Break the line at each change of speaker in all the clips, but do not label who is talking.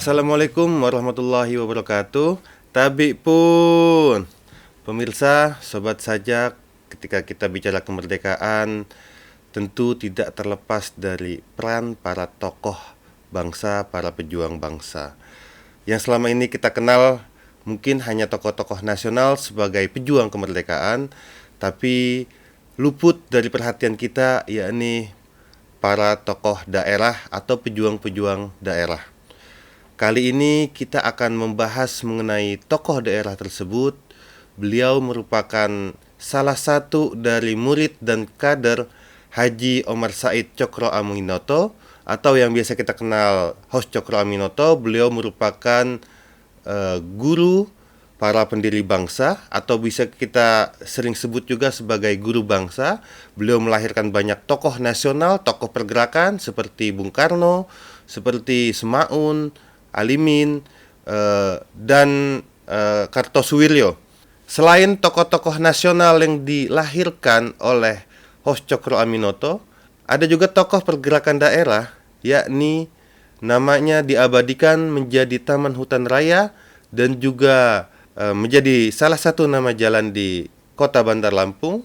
Assalamualaikum warahmatullahi wabarakatuh. Tabi pun, pemirsa, sobat sajak, ketika kita bicara kemerdekaan, tentu tidak terlepas dari peran para tokoh bangsa, para pejuang bangsa. Yang selama ini kita kenal mungkin hanya tokoh-tokoh nasional sebagai pejuang kemerdekaan, tapi luput dari perhatian kita, yakni para tokoh daerah atau pejuang-pejuang daerah. Kali ini kita akan membahas mengenai tokoh daerah tersebut. Beliau merupakan salah satu dari murid dan kader Haji Omar Said Cokro Aminoto, atau yang biasa kita kenal Hos Cokro Aminoto. Beliau merupakan guru para pendiri bangsa, atau bisa kita sering sebut juga sebagai guru bangsa. Beliau melahirkan banyak tokoh nasional, tokoh pergerakan seperti Bung Karno, seperti Semaun, Alimin, dan Kartosuwiryo. Selain tokoh-tokoh nasional yang dilahirkan oleh Hos Cokro Aminoto, ada juga tokoh pergerakan daerah, yakni namanya diabadikan menjadi Taman Hutan Raya dan juga menjadi salah satu nama jalan di Kota Bandar Lampung.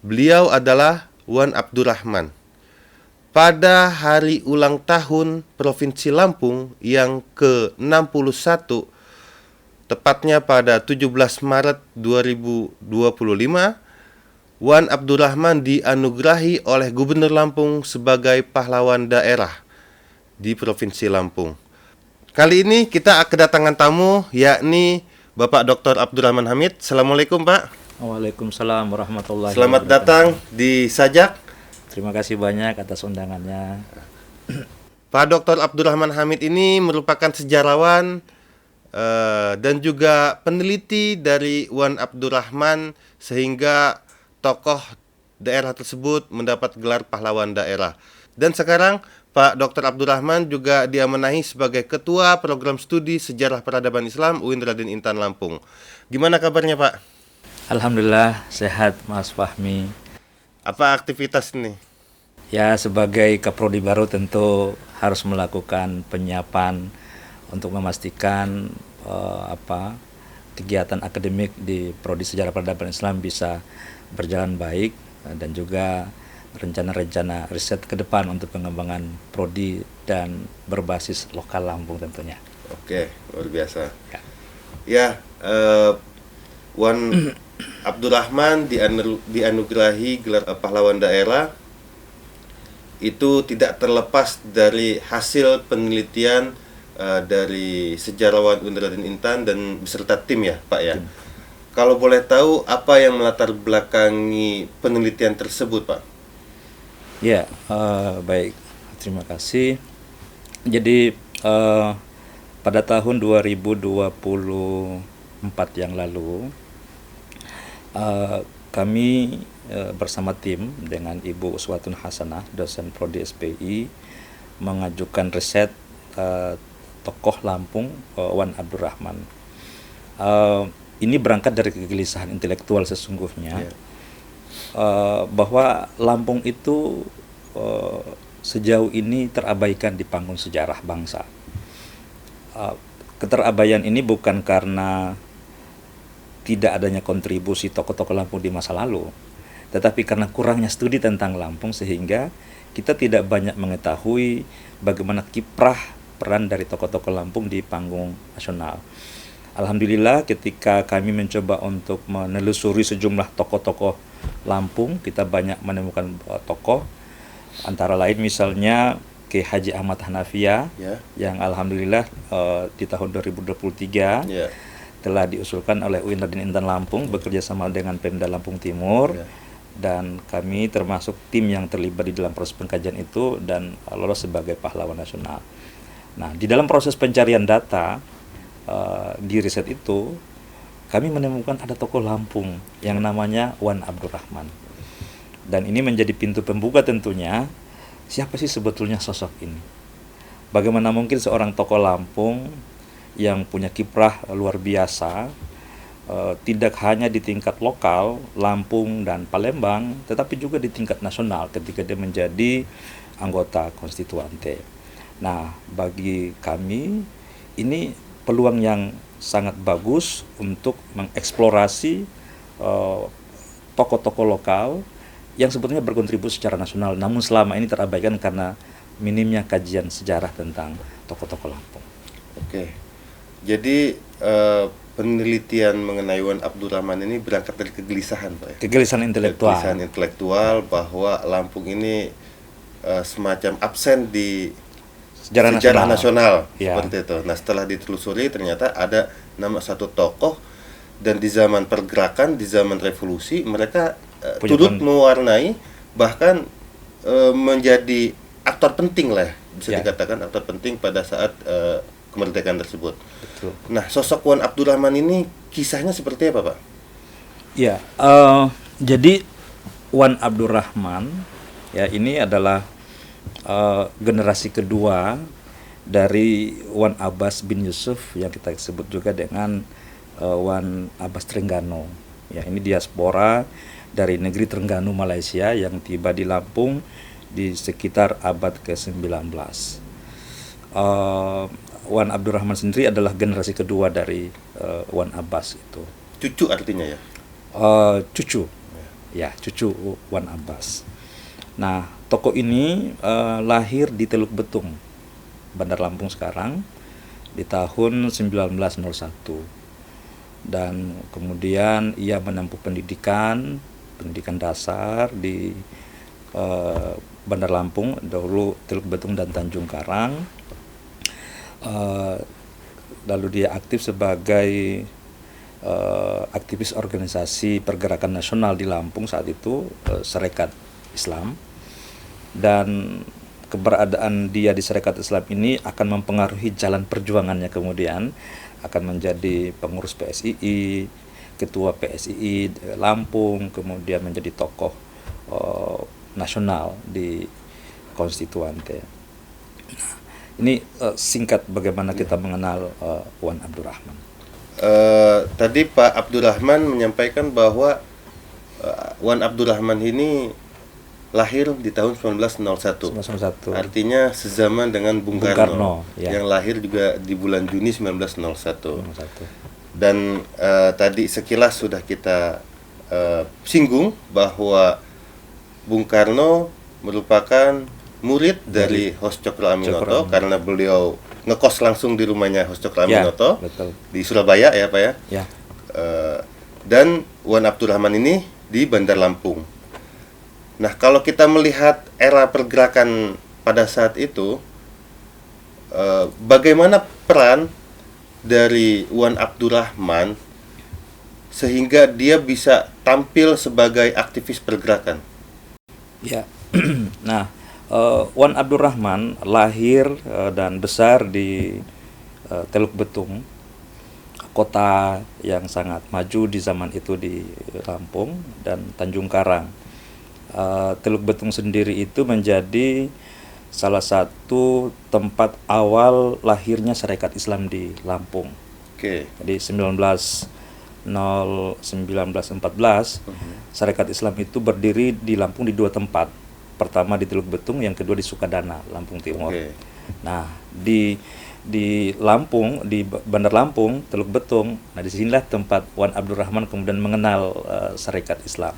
Beliau adalah Wan Abdurrahman. Pada hari ulang tahun Provinsi Lampung yang ke-61, tepatnya pada 17 Maret 2025, Wan Abdurrahman dianugerahi oleh Gubernur Lampung sebagai pahlawan daerah di Provinsi Lampung. Kali ini kita kedatangan tamu, yakni Bapak Dr. Abdurrahman Hamid. Assalamualaikum, Pak.
Waalaikumsalam warahmatullahi
Selamat
wabarakatuh.
datang di Sajak.
Terima kasih banyak atas undangannya.
Pak Dr. Abdurrahman Hamid ini merupakan sejarawan dan juga peneliti dari Wan Abdurrahman, sehingga tokoh daerah tersebut mendapat gelar pahlawan daerah. Dan sekarang Pak Dr. Abdurrahman juga diamanai sebagai Ketua Program Studi Sejarah Peradaban Islam UIN Raden Intan Lampung. Gimana kabarnya, Pak?
Alhamdulillah sehat, Mas Fahmi.
Apa aktivitas ini?
Ya, sebagai Kaprodi baru tentu harus melakukan penyiapan untuk memastikan kegiatan akademik di Prodi Sejarah Peradaban Islam bisa berjalan baik, dan juga rencana-rencana riset ke depan untuk pengembangan prodi dan berbasis lokal Lampung tentunya.
Oke, luar biasa.
Ya.
Ya, Wan Abdurrahman dianugerahi gelar pahlawan daerah itu tidak terlepas dari hasil penelitian dari sejarawan UIN Raden Intan dan beserta tim, ya, Pak, ya. Kalau boleh tahu, apa yang melatar belakangi penelitian tersebut, Pak?
Ya, baik. Terima kasih. Jadi pada tahun 2024 yang lalu, kami bersama tim dengan Ibu Uswatun Hasanah, dosen Prodi SPI, mengajukan riset tokoh Lampung, Wan Abdurrahman. Ini berangkat dari kegelisahan intelektual sesungguhnya, bahwa Lampung itu sejauh ini terabaikan di panggung sejarah bangsa. Keterabaian ini bukan karena tidak adanya kontribusi tokoh-tokoh Lampung di masa lalu, tetapi karena kurangnya studi tentang Lampung, sehingga kita tidak banyak mengetahui bagaimana kiprah peran dari tokoh-tokoh Lampung di panggung nasional. Alhamdulillah, ketika kami mencoba untuk menelusuri sejumlah tokoh-tokoh Lampung, kita banyak menemukan tokoh, antara lain misalnya Kiai Haji Ahmad Hanafiah, yang alhamdulillah di tahun 2023 telah diusulkan oleh UIN Raden Intan Lampung bekerja sama dengan Pemda Lampung Timur, dan kami termasuk tim yang terlibat di dalam proses pengkajian itu dan lolos sebagai pahlawan nasional. Nah, di dalam proses pencarian data di riset itu, kami menemukan ada tokoh Lampung yang namanya Wan Abdurrahman. Dan ini menjadi pintu pembuka tentunya, siapa sih sebetulnya sosok ini? Bagaimana mungkin seorang tokoh Lampung yang punya kiprah luar biasa, tidak hanya di tingkat lokal, Lampung dan Palembang, tetapi juga di tingkat nasional ketika dia menjadi anggota konstituante. Nah, bagi kami ini peluang yang sangat bagus untuk mengeksplorasi eh, tokoh-tokoh lokal yang sebetulnya berkontribusi secara nasional, namun selama ini terabaikan karena minimnya kajian sejarah tentang tokoh-tokoh Lampung.
Oke. Jadi penelitian mengenai Wan Abdurrahman ini berangkat dari kegelisahan, Pak ya.
Kegelisahan intelektual.
Kegelisahan intelektual bahwa Lampung ini semacam absen di sejarah nasional
Ya.
seperti itu. Nah, setelah ditelusuri ternyata ada nama satu tokoh, dan di zaman pergerakan, di zaman revolusi mereka turut mewarnai, bahkan menjadi aktor penting lah, bisa dikatakan aktor penting pada saat kemerdekaan tersebut.
Betul.
Nah, sosok Wan Abdurrahman ini kisahnya seperti apa, Pak?
Ya, jadi Wan Abdurrahman ya ini adalah generasi kedua dari Wan Abbas bin Yusuf yang kita sebut juga dengan Wan Abbas Trengganu. Ya, ini diaspora dari negeri Trengganu Malaysia yang tiba di Lampung di sekitar abad ke-19. Wan Abdurrahman sendiri adalah generasi kedua dari Wan Abbas itu.
Cucu artinya ya?
Cucu. Ya, cucu Wan Abbas. Nah, tokoh ini lahir di Teluk Betung, Bandar Lampung sekarang, di tahun 1901. Dan kemudian ia menempuh pendidikan dasar di Bandar Lampung, dahulu Teluk Betung dan Tanjung Karang. Lalu dia aktif sebagai aktivis organisasi pergerakan nasional di Lampung saat itu, Sarekat Islam. Dan keberadaan dia di Sarekat Islam ini akan mempengaruhi jalan perjuangannya, kemudian akan menjadi pengurus PSII, ketua PSII Lampung, kemudian menjadi tokoh nasional di konstituante. Ini singkat bagaimana kita mengenal Wan Abdurrahman.
Tadi Pak Abdurrahman menyampaikan bahwa Wan Abdurrahman ini lahir di tahun 1901. Artinya sezaman dengan Bung Karno
ya.
Yang lahir juga di bulan Juni 1901. Dan tadi sekilas sudah kita singgung bahwa Bung Karno merupakan murid dari Hos Cokro Aminoto, karena beliau ngekos langsung di rumahnya Hos Cokro Aminoto di Surabaya ya, Pak ya.
Ya.
Dan Wan Abdurrahman ini di Bandar Lampung. Nah, kalau kita melihat era pergerakan pada saat itu, bagaimana peran dari Wan Abdurrahman sehingga dia bisa tampil sebagai aktivis pergerakan?
Ya, nah, Wan Abdurrahman lahir dan besar di Teluk Betung, kota yang sangat maju di zaman itu di Lampung, dan Tanjung Karang. Teluk Betung sendiri itu menjadi salah satu tempat awal lahirnya Sarekat Islam di Lampung. Jadi 1914 Sarekat Islam itu berdiri di Lampung di dua tempat. Pertama di Teluk Betung, yang kedua di Sukadana, Lampung Timur. Nah, di Lampung, di Bandar Lampung, Teluk Betung, nah disinilah tempat Wan Abdurrahman kemudian mengenal Sarekat Islam.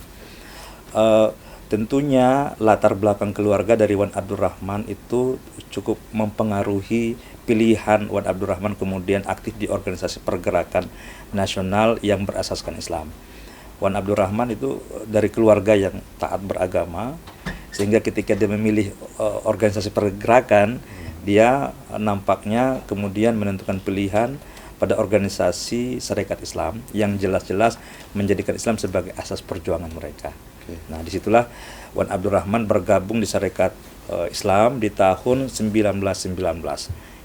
Tentunya latar belakang keluarga dari Wan Abdurrahman itu cukup mempengaruhi pilihan Wan Abdurrahman kemudian aktif di organisasi pergerakan nasional yang berasaskan Islam. Wan Abdurrahman itu dari keluarga yang taat beragama, sehingga ketika dia memilih organisasi pergerakan, dia nampaknya kemudian menentukan pilihan pada organisasi Sarekat Islam yang jelas-jelas menjadikan Islam sebagai asas perjuangan mereka. Nah, disitulah Wan Abdurrahman bergabung di Sarekat Islam di tahun 1919.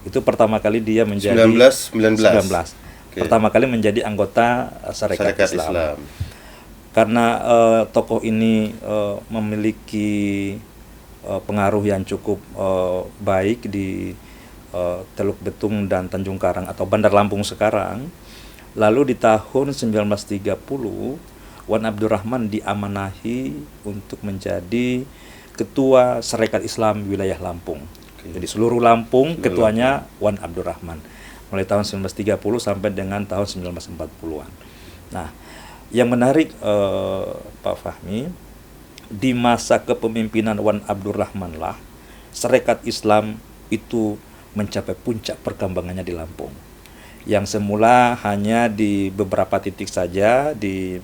Itu pertama kali dia menjadi 1919. Pertama kali menjadi anggota Sarekat Islam. Karena tokoh ini memiliki pengaruh yang cukup baik di Teluk Betung dan Tanjung Karang atau Bandar Lampung sekarang. Lalu di tahun 1930 Wan Abdurrahman diamanahi untuk menjadi ketua Sarekat Islam wilayah Lampung. Jadi seluruh Lampung
Seluruh
ketuanya Wan Abdurrahman mulai tahun 1930 sampai dengan tahun 1940-an. Nah, yang menarik Pak Fahmi, di masa kepemimpinan Wan Abdurrahman lah Sarekat Islam itu mencapai puncak perkembangannya di Lampung. Yang semula hanya di beberapa titik saja di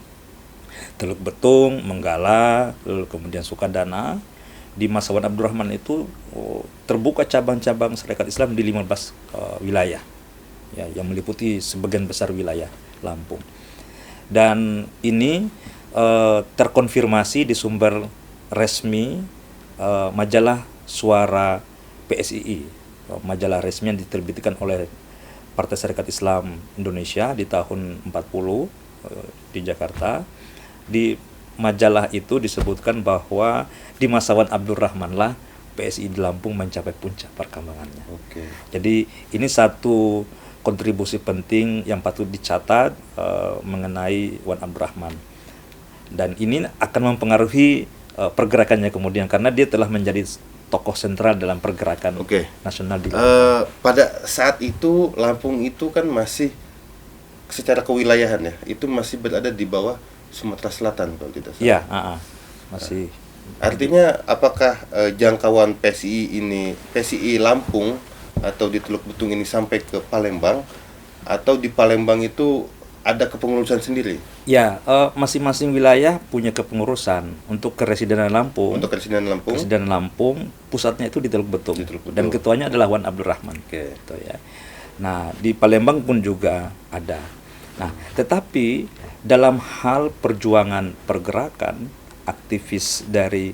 Teluk Betung, Menggala, lalu kemudian Sukadana. Di masa Wan Abdurrahman itu terbuka cabang-cabang Sarekat Islam di 15 wilayah, ya, yang meliputi sebagian besar wilayah Lampung. Dan ini terkonfirmasi di sumber resmi majalah Suara PSII, majalah resmi yang diterbitkan oleh Partai Sarekat Islam Indonesia di tahun 40 di Jakarta. Di majalah itu disebutkan bahwa di masa Wan Abdurrahman lah PSI di Lampung mencapai puncak perkembangannya.
Oke.
Jadi ini satu kontribusi penting yang patut dicatat mengenai Wan Abdurrahman. Dan ini akan mempengaruhi pergerakannya kemudian karena dia telah menjadi tokoh sentral dalam pergerakan
Oke.
nasional di Lampung.
Pada saat itu Lampung itu kan masih secara kewilayahan ya, itu masih berada di bawah Sumatera Selatan kalau tidak salah.
Iya, masih.
Artinya apakah jangkauan PSI Lampung atau di Teluk Betung ini sampai ke Palembang, atau di Palembang itu ada kepengurusan sendiri?
Ya, masing-masing wilayah punya kepengurusan. Untuk Keresidenan Lampung, Keresidenan Lampung pusatnya itu di Teluk Betung. Dan ketuanya adalah Wan Abdurrahman.
Oke.
Gitu ya. Nah, di Palembang pun juga ada. Nah, tetapi dalam hal perjuangan pergerakan aktivitas dari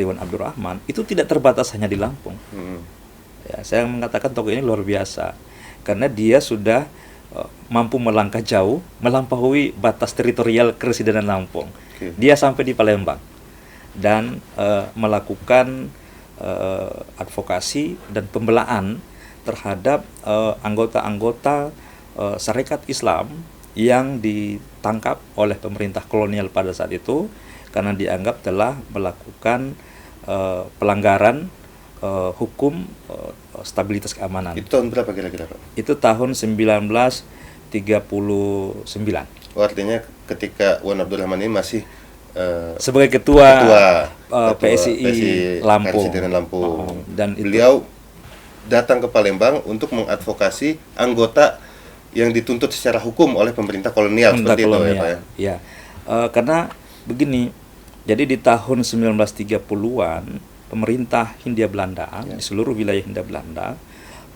Wan Abdurrahman itu tidak terbatas hanya di Lampung. Ya, saya mengatakan tokoh ini luar biasa karena dia sudah mampu melangkah jauh, melampaui batas teritorial Keresidenan Lampung.
Oke.
Dia sampai di Palembang dan melakukan advokasi dan pembelaan terhadap anggota-anggota Sarekat Islam yang ditangkap oleh pemerintah kolonial pada saat itu karena dianggap telah melakukan pelanggaran hukum stabilitas keamanan.
Itu tahun berapa kira-kira, Pak?
Itu tahun 1939.
Artinya ketika Wan Abdurrahman ini masih
Sebagai ketua
PSI
Lampung.
Keresidenan Lampung.
Dan
beliau datang ke Palembang untuk mengadvokasi anggota yang dituntut secara hukum oleh pemerintah kolonial seperti itu ya, Pak ya.
Ya. Karena begini, jadi di tahun 1930-an pemerintah Hindia Belanda di seluruh wilayah Hindia Belanda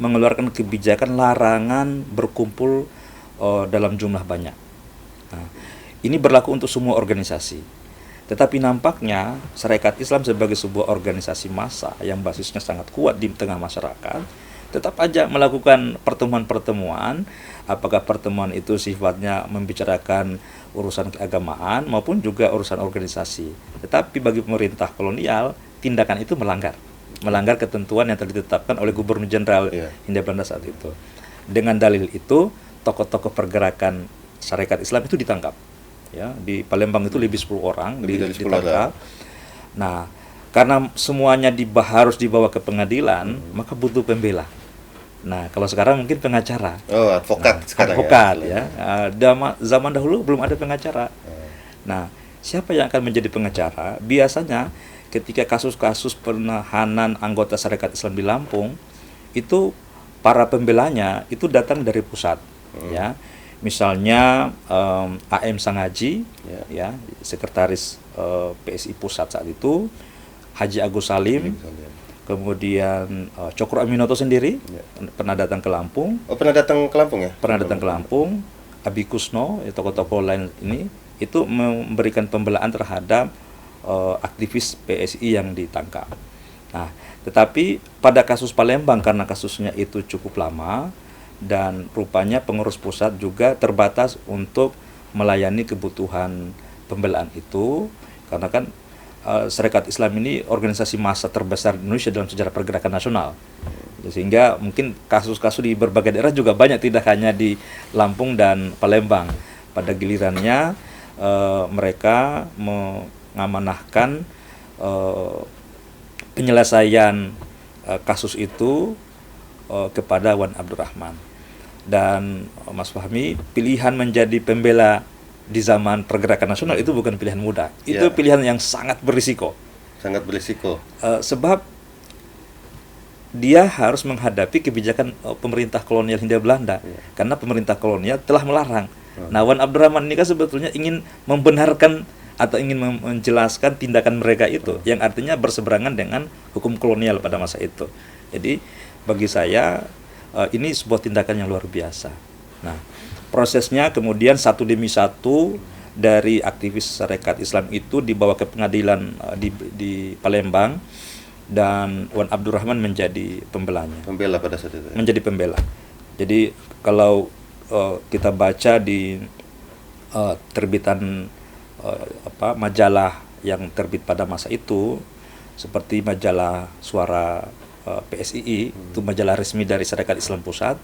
mengeluarkan kebijakan larangan berkumpul dalam jumlah banyak. Nah, ini berlaku untuk semua organisasi. Tetapi nampaknya Sarekat Islam sebagai sebuah organisasi massa yang basisnya sangat kuat di tengah masyarakat tetap aja melakukan pertemuan-pertemuan, apakah pertemuan itu sifatnya membicarakan urusan keagamaan maupun juga urusan organisasi. Tetapi bagi pemerintah kolonial, tindakan itu melanggar ketentuan yang telah ditetapkan oleh Gubernur Jenderal Hindia Belanda saat itu. Dengan dalil itu, tokoh-tokoh pergerakan Sarekat Islam itu ditangkap. Ya, di Palembang itu lebih 10 orang ditangkap. Nah, karena semuanya harus dibawa ke pengadilan, maka butuh pembela. Nah, kalau sekarang mungkin pengacara.
Advokat sekarang
advokat ya. Zaman dahulu belum ada pengacara. Nah, siapa yang akan menjadi pengacara? Biasanya ketika kasus-kasus penahanan anggota Sarekat Islam di Lampung, itu para pembelanya itu datang dari pusat, ya. Misalnya AM Sangaji, ya, sekretaris PSI pusat saat itu, Haji Agus Salim, kemudian Cokro Aminoto sendiri pernah datang ke Lampung.
Pernah datang ke Lampung ya?
Pernah datang ke Lampung. Abi Kusno, tokoh-tokoh lain ini itu memberikan pembelaan terhadap aktivis PSI yang ditangkap. Nah, tetapi pada kasus Palembang karena kasusnya itu cukup lama dan rupanya pengurus pusat juga terbatas untuk melayani kebutuhan pembelaan itu karena kan Sarekat Islam ini organisasi massa terbesar di Indonesia dalam sejarah pergerakan nasional. Sehingga mungkin kasus-kasus di berbagai daerah juga banyak, tidak hanya di Lampung dan Palembang. Pada gilirannya mereka mengamanahkan penyelesaian kasus itu kepada Wan Abdurrahman. Dan Mas Fahmi, pilihan menjadi pembela di zaman pergerakan nasional itu bukan pilihan mudah. Itu pilihan yang sangat berisiko.
Sangat berisiko.
Sebab dia harus menghadapi kebijakan pemerintah kolonial Hindia Belanda, karena pemerintah kolonial telah melarang. Nah, Wan Abdurrahman ini kan sebetulnya ingin membenarkan atau ingin menjelaskan tindakan mereka itu, yang artinya berseberangan dengan hukum kolonial pada masa itu. Jadi bagi saya ini sebuah tindakan yang luar biasa. Nah, prosesnya kemudian satu demi satu dari aktivis Sarekat Islam itu dibawa ke pengadilan di Palembang, dan Wan Abdurrahman menjadi pembelanya.
Pembela pada saat itu.
Menjadi pembela. Jadi kalau kita baca di terbitan majalah yang terbit pada masa itu, seperti majalah Suara PSII, itu majalah resmi dari Sarekat Islam Pusat,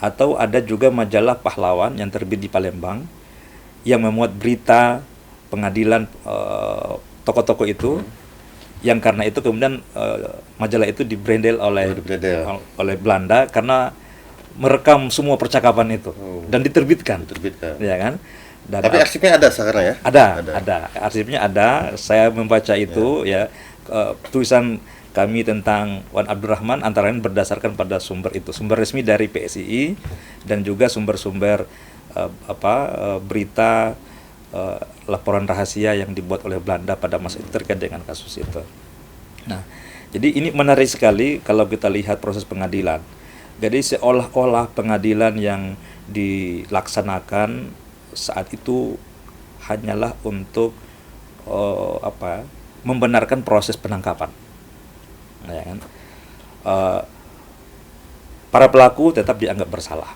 atau ada juga majalah Pahlawan yang terbit di Palembang yang memuat berita pengadilan tokoh-tokoh itu, yang karena itu kemudian majalah itu dibrandel oleh Belanda karena merekam semua percakapan itu dan diterbitkan. Ya kan? Dan
tapi arsipnya ada sekarang ya?
Ada. Arsipnya ada. Saya membaca itu tulisan kami tentang Wan Abdurrahman antara lain berdasarkan pada sumber itu, sumber resmi dari PSII dan juga sumber-sumber berita laporan rahasia yang dibuat oleh Belanda pada masa itu terkait dengan kasus itu. Nah, jadi ini menarik sekali kalau kita lihat proses pengadilan. Jadi seolah-olah pengadilan yang dilaksanakan saat itu hanyalah untuk membenarkan proses penangkapan. Nah, ya kan? Para pelaku tetap dianggap bersalah.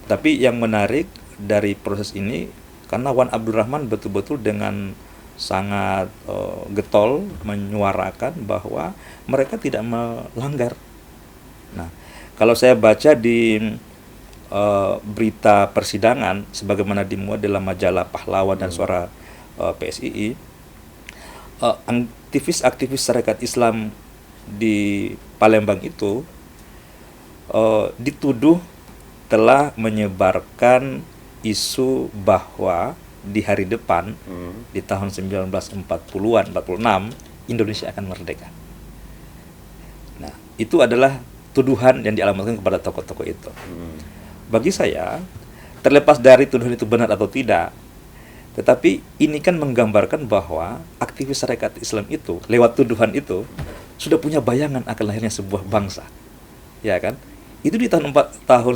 Tapi yang menarik dari proses ini, karena Wan Abdurrahman betul-betul dengan sangat getol menyuarakan bahwa mereka tidak melanggar. Nah, kalau saya baca di berita persidangan sebagaimana dimuat dalam majalah Pahlawan dan Suara PSII, aktivis-aktivis Sarekat Islam di Palembang itu dituduh telah menyebarkan isu bahwa di hari depan di tahun 1940-an, 46 Indonesia akan merdeka. Nah, itu adalah tuduhan yang dialamatkan kepada tokoh-tokoh itu. Bagi saya, terlepas dari tuduhan itu benar atau tidak, tetapi ini kan menggambarkan bahwa aktivis Sarekat Islam itu lewat tuduhan itu sudah punya bayangan akan lahirnya sebuah bangsa. Ya kan? Itu di tahun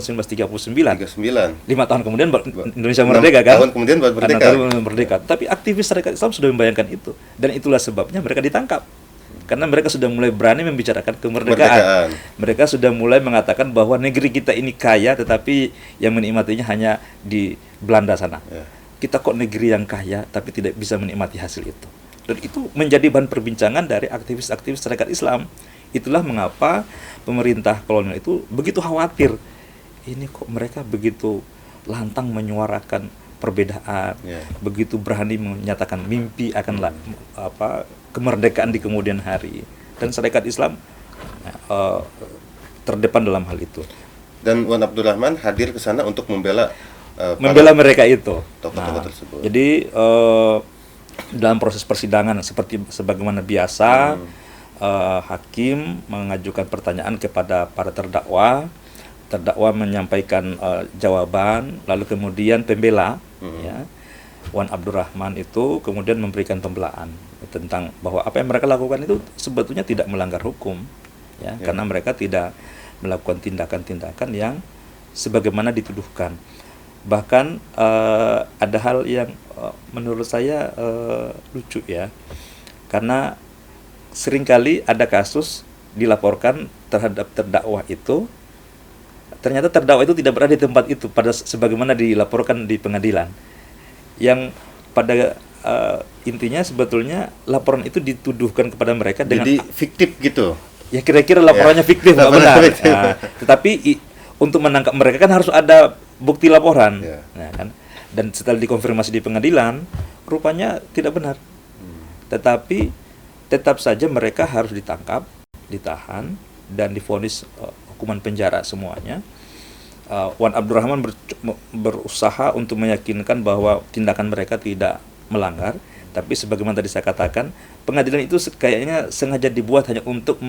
1939. 5 tahun kemudian Indonesia merdeka kan?
Tahun kemudian baru merdeka.
Tapi aktivis Sarekat Islam sudah membayangkan itu, dan itulah sebabnya mereka ditangkap. Karena mereka sudah mulai berani membicarakan kemerdekaan. Mereka sudah mulai mengatakan bahwa negeri kita ini kaya, tetapi yang menikmatinya hanya di Belanda sana. Kita kok negeri yang kaya, tapi tidak bisa menikmati hasil itu. Dan itu menjadi bahan perbincangan dari aktivis-aktivis Sarekat Islam. Itulah mengapa pemerintah kolonial itu begitu khawatir. Ini kok mereka begitu lantang menyuarakan perbedaan, begitu berani menyatakan mimpi akan kemerdekaan di kemudian hari. Dan Sarekat Islam terdepan dalam hal itu.
Dan Wan Abdurrahman hadir ke sana untuk membela
mereka itu.
Tokoh-tokoh tersebut.
Jadi dalam proses persidangan sebagaimana biasa, hakim mengajukan pertanyaan kepada para terdakwa menyampaikan jawaban, lalu kemudian pembela Wan Abdurrahman itu kemudian memberikan pembelaan tentang bahwa apa yang mereka lakukan itu sebetulnya tidak melanggar hukum, karena mereka tidak melakukan tindakan-tindakan yang sebagaimana dituduhkan. Bahkan ada hal yang menurut saya lucu ya, karena seringkali ada kasus dilaporkan terhadap terdakwa itu, ternyata terdakwa itu tidak berada di tempat itu pada sebagaimana dilaporkan di pengadilan. Yang pada intinya sebetulnya laporan itu dituduhkan kepada mereka dengan
fiktif gitu.
Ya kira-kira laporannya fiktif, nggak benar. Nah, tetapi untuk menangkap mereka kan harus ada bukti laporan. Nah, kan? Dan setelah dikonfirmasi di pengadilan, rupanya tidak benar. Tetapi tetap saja mereka harus ditangkap, ditahan, dan divonis hukuman penjara semuanya. Wan Abdurrahman berusaha untuk meyakinkan bahwa tindakan mereka tidak melanggar, tapi sebagaimana tadi saya katakan, pengadilan itu kayaknya sengaja dibuat hanya untuk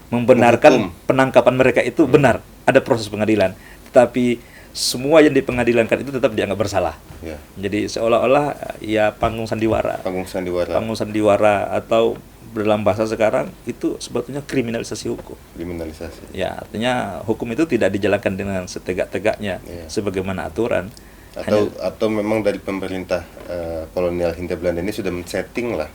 membenarkan penangkapan mereka itu benar, ada proses pengadilan, tetapi semua yang dipengadilankan itu tetap dianggap bersalah.
Ya.
Jadi seolah-olah ya panggung sandiwara. Panggung sandiwara atau dalam bahasa sekarang itu sebetulnya kriminalisasi hukum.
Kriminalisasi.
Ya, artinya hukum itu tidak dijalankan dengan setegak-tegaknya sebagaimana aturan.
Atau memang dari pemerintah kolonial Hindia Belanda ini sudah men-setting lah.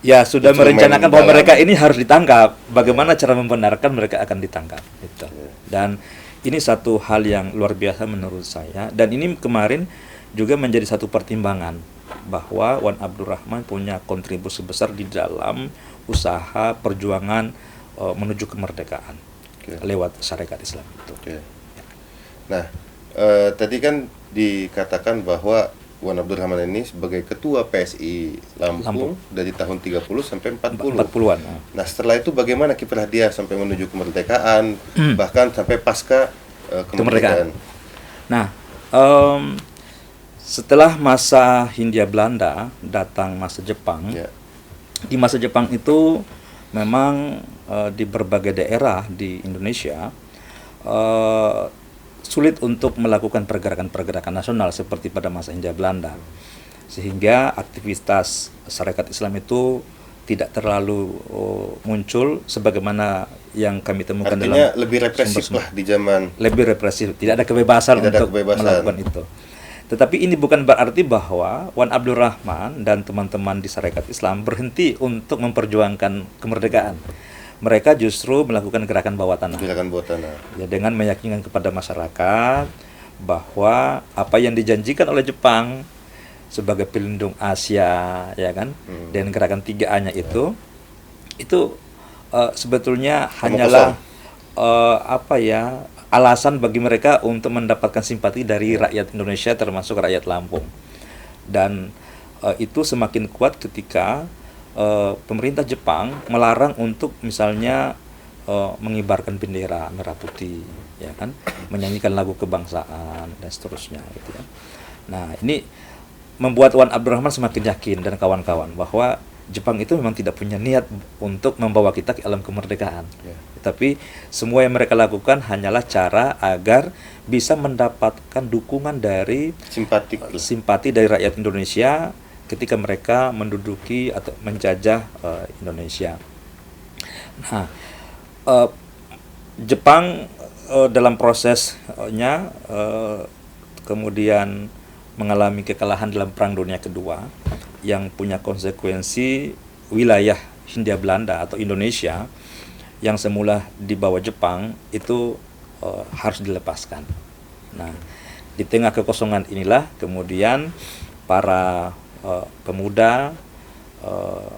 Ya, sudah merencanakan bahwa mereka ini harus ditangkap. Bagaimana cara membenarkan mereka akan ditangkap gitu. Dan ini satu hal yang luar biasa menurut saya, dan ini kemarin juga menjadi satu pertimbangan bahwa Wan Abdurrahman punya kontribusi besar di dalam usaha perjuangan menuju kemerdekaan lewat syarikat Islam itu.
Nah, tadi kan dikatakan bahwa Wan Abdurrahman ini sebagai ketua PSI Lampung dari tahun 30 sampai
40-an.
Nah, setelah itu bagaimana kiprah dia sampai menuju kemerdekaan, bahkan sampai pasca kemerdekaan?
Nah, setelah masa Hindia Belanda datang masa Jepang, di masa Jepang itu memang di berbagai daerah di Indonesia sulit untuk melakukan pergerakan-pergerakan nasional seperti pada masa Hindia Belanda, sehingga aktivitas syarikat Islam itu tidak terlalu muncul sebagaimana yang kami temukan.
Artinya lebih represif lah di zaman.
Lebih represif, tidak ada kebebasan untuk melakukan itu. Tetapi ini bukan berarti bahwa Wan Abdurrahman dan teman-teman di syarikat Islam berhenti untuk memperjuangkan kemerdekaan. Mereka justru melakukan gerakan bawah tanah. Ya, dengan meyakinkan kepada masyarakat bahwa apa yang dijanjikan oleh Jepang sebagai pelindung Asia, ya kan, dan gerakan 3A-nya itu sebetulnya hanyalah alasan bagi mereka untuk mendapatkan simpati dari rakyat Indonesia termasuk rakyat Lampung. Dan itu semakin kuat ketika pemerintah Jepang melarang untuk misalnya mengibarkan bendera merah putih, ya kan, menyanyikan lagu kebangsaan dan seterusnya gitu ya. Nah, ini membuat Wan Abdurrahman semakin yakin dan kawan-kawan bahwa Jepang itu memang tidak punya niat untuk membawa kita ke alam kemerdekaan. Tapi semua yang mereka lakukan hanyalah cara agar bisa mendapatkan dukungan dari simpati dari rakyat Indonesia ketika mereka menduduki atau menjajah Indonesia. Nah, Jepang dalam prosesnya kemudian mengalami kekalahan dalam Perang Dunia Kedua yang punya konsekuensi wilayah Hindia Belanda atau Indonesia yang semula di bawah Jepang itu harus dilepaskan. Nah, di tengah kekosongan inilah kemudian para pemuda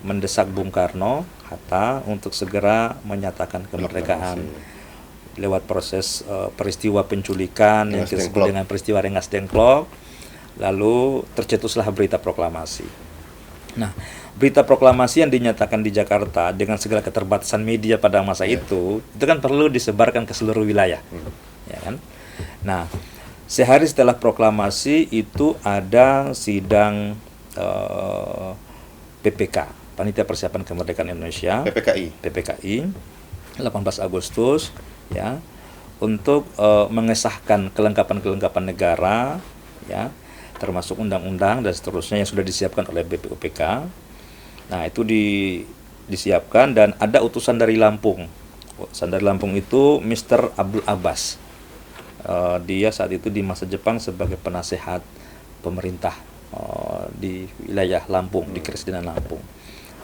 mendesak Bung Karno, Hatta untuk segera menyatakan kemerdekaan lewat proses peristiwa penculikan yang disebut dengan peristiwa Rengas Dengklok. Lalu tercetuslah berita proklamasi. Nah, berita proklamasi yang dinyatakan di Jakarta dengan segala keterbatasan media pada masa itu kan perlu disebarkan ke seluruh wilayah, ya kan? Nah, sehari setelah proklamasi itu ada sidang PPK, Panitia Persiapan Kemerdekaan Indonesia, PPKI, 18 Agustus, ya, untuk mengesahkan kelengkapan negara, ya, termasuk undang-undang dan seterusnya yang sudah disiapkan oleh BPUPK. Nah, itu disiapkan dan ada utusan dari Lampung. Utusan dari Lampung itu Mr. Abdul Abbas. Dia saat itu di masa Jepang sebagai penasehat pemerintah di wilayah Lampung, di Keresiden Lampung.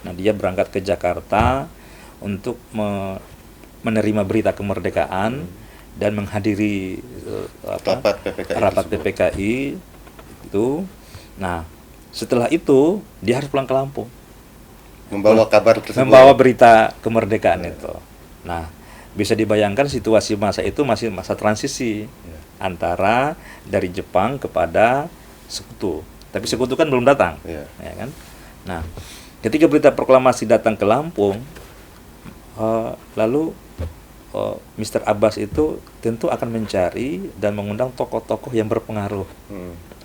Nah, dia berangkat ke Jakarta untuk menerima berita kemerdekaan dan menghadiri rapat PPKI itu. Nah, setelah itu dia harus pulang ke Lampung,
membawa kabar tersebut,
membawa berita kemerdekaan itu. Nah, bisa dibayangkan situasi masa itu masih masa transisi antara dari Jepang kepada sekutu. Tapi sekutu kan belum datang, ya kan? Nah, ketika berita proklamasi datang ke Lampung, lalu Mr. Abbas itu tentu akan mencari dan mengundang tokoh-tokoh yang berpengaruh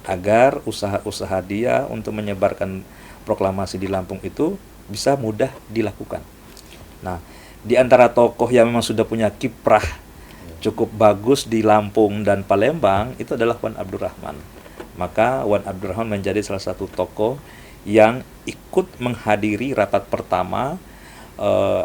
agar usaha-usaha dia untuk menyebarkan proklamasi di Lampung itu bisa mudah dilakukan. Nah, di antara tokoh yang memang sudah punya kiprah cukup bagus di Lampung dan Palembang itu adalah Wan Abdurrahman. Maka Wan Abdurrahman menjadi salah satu tokoh yang ikut menghadiri rapat pertama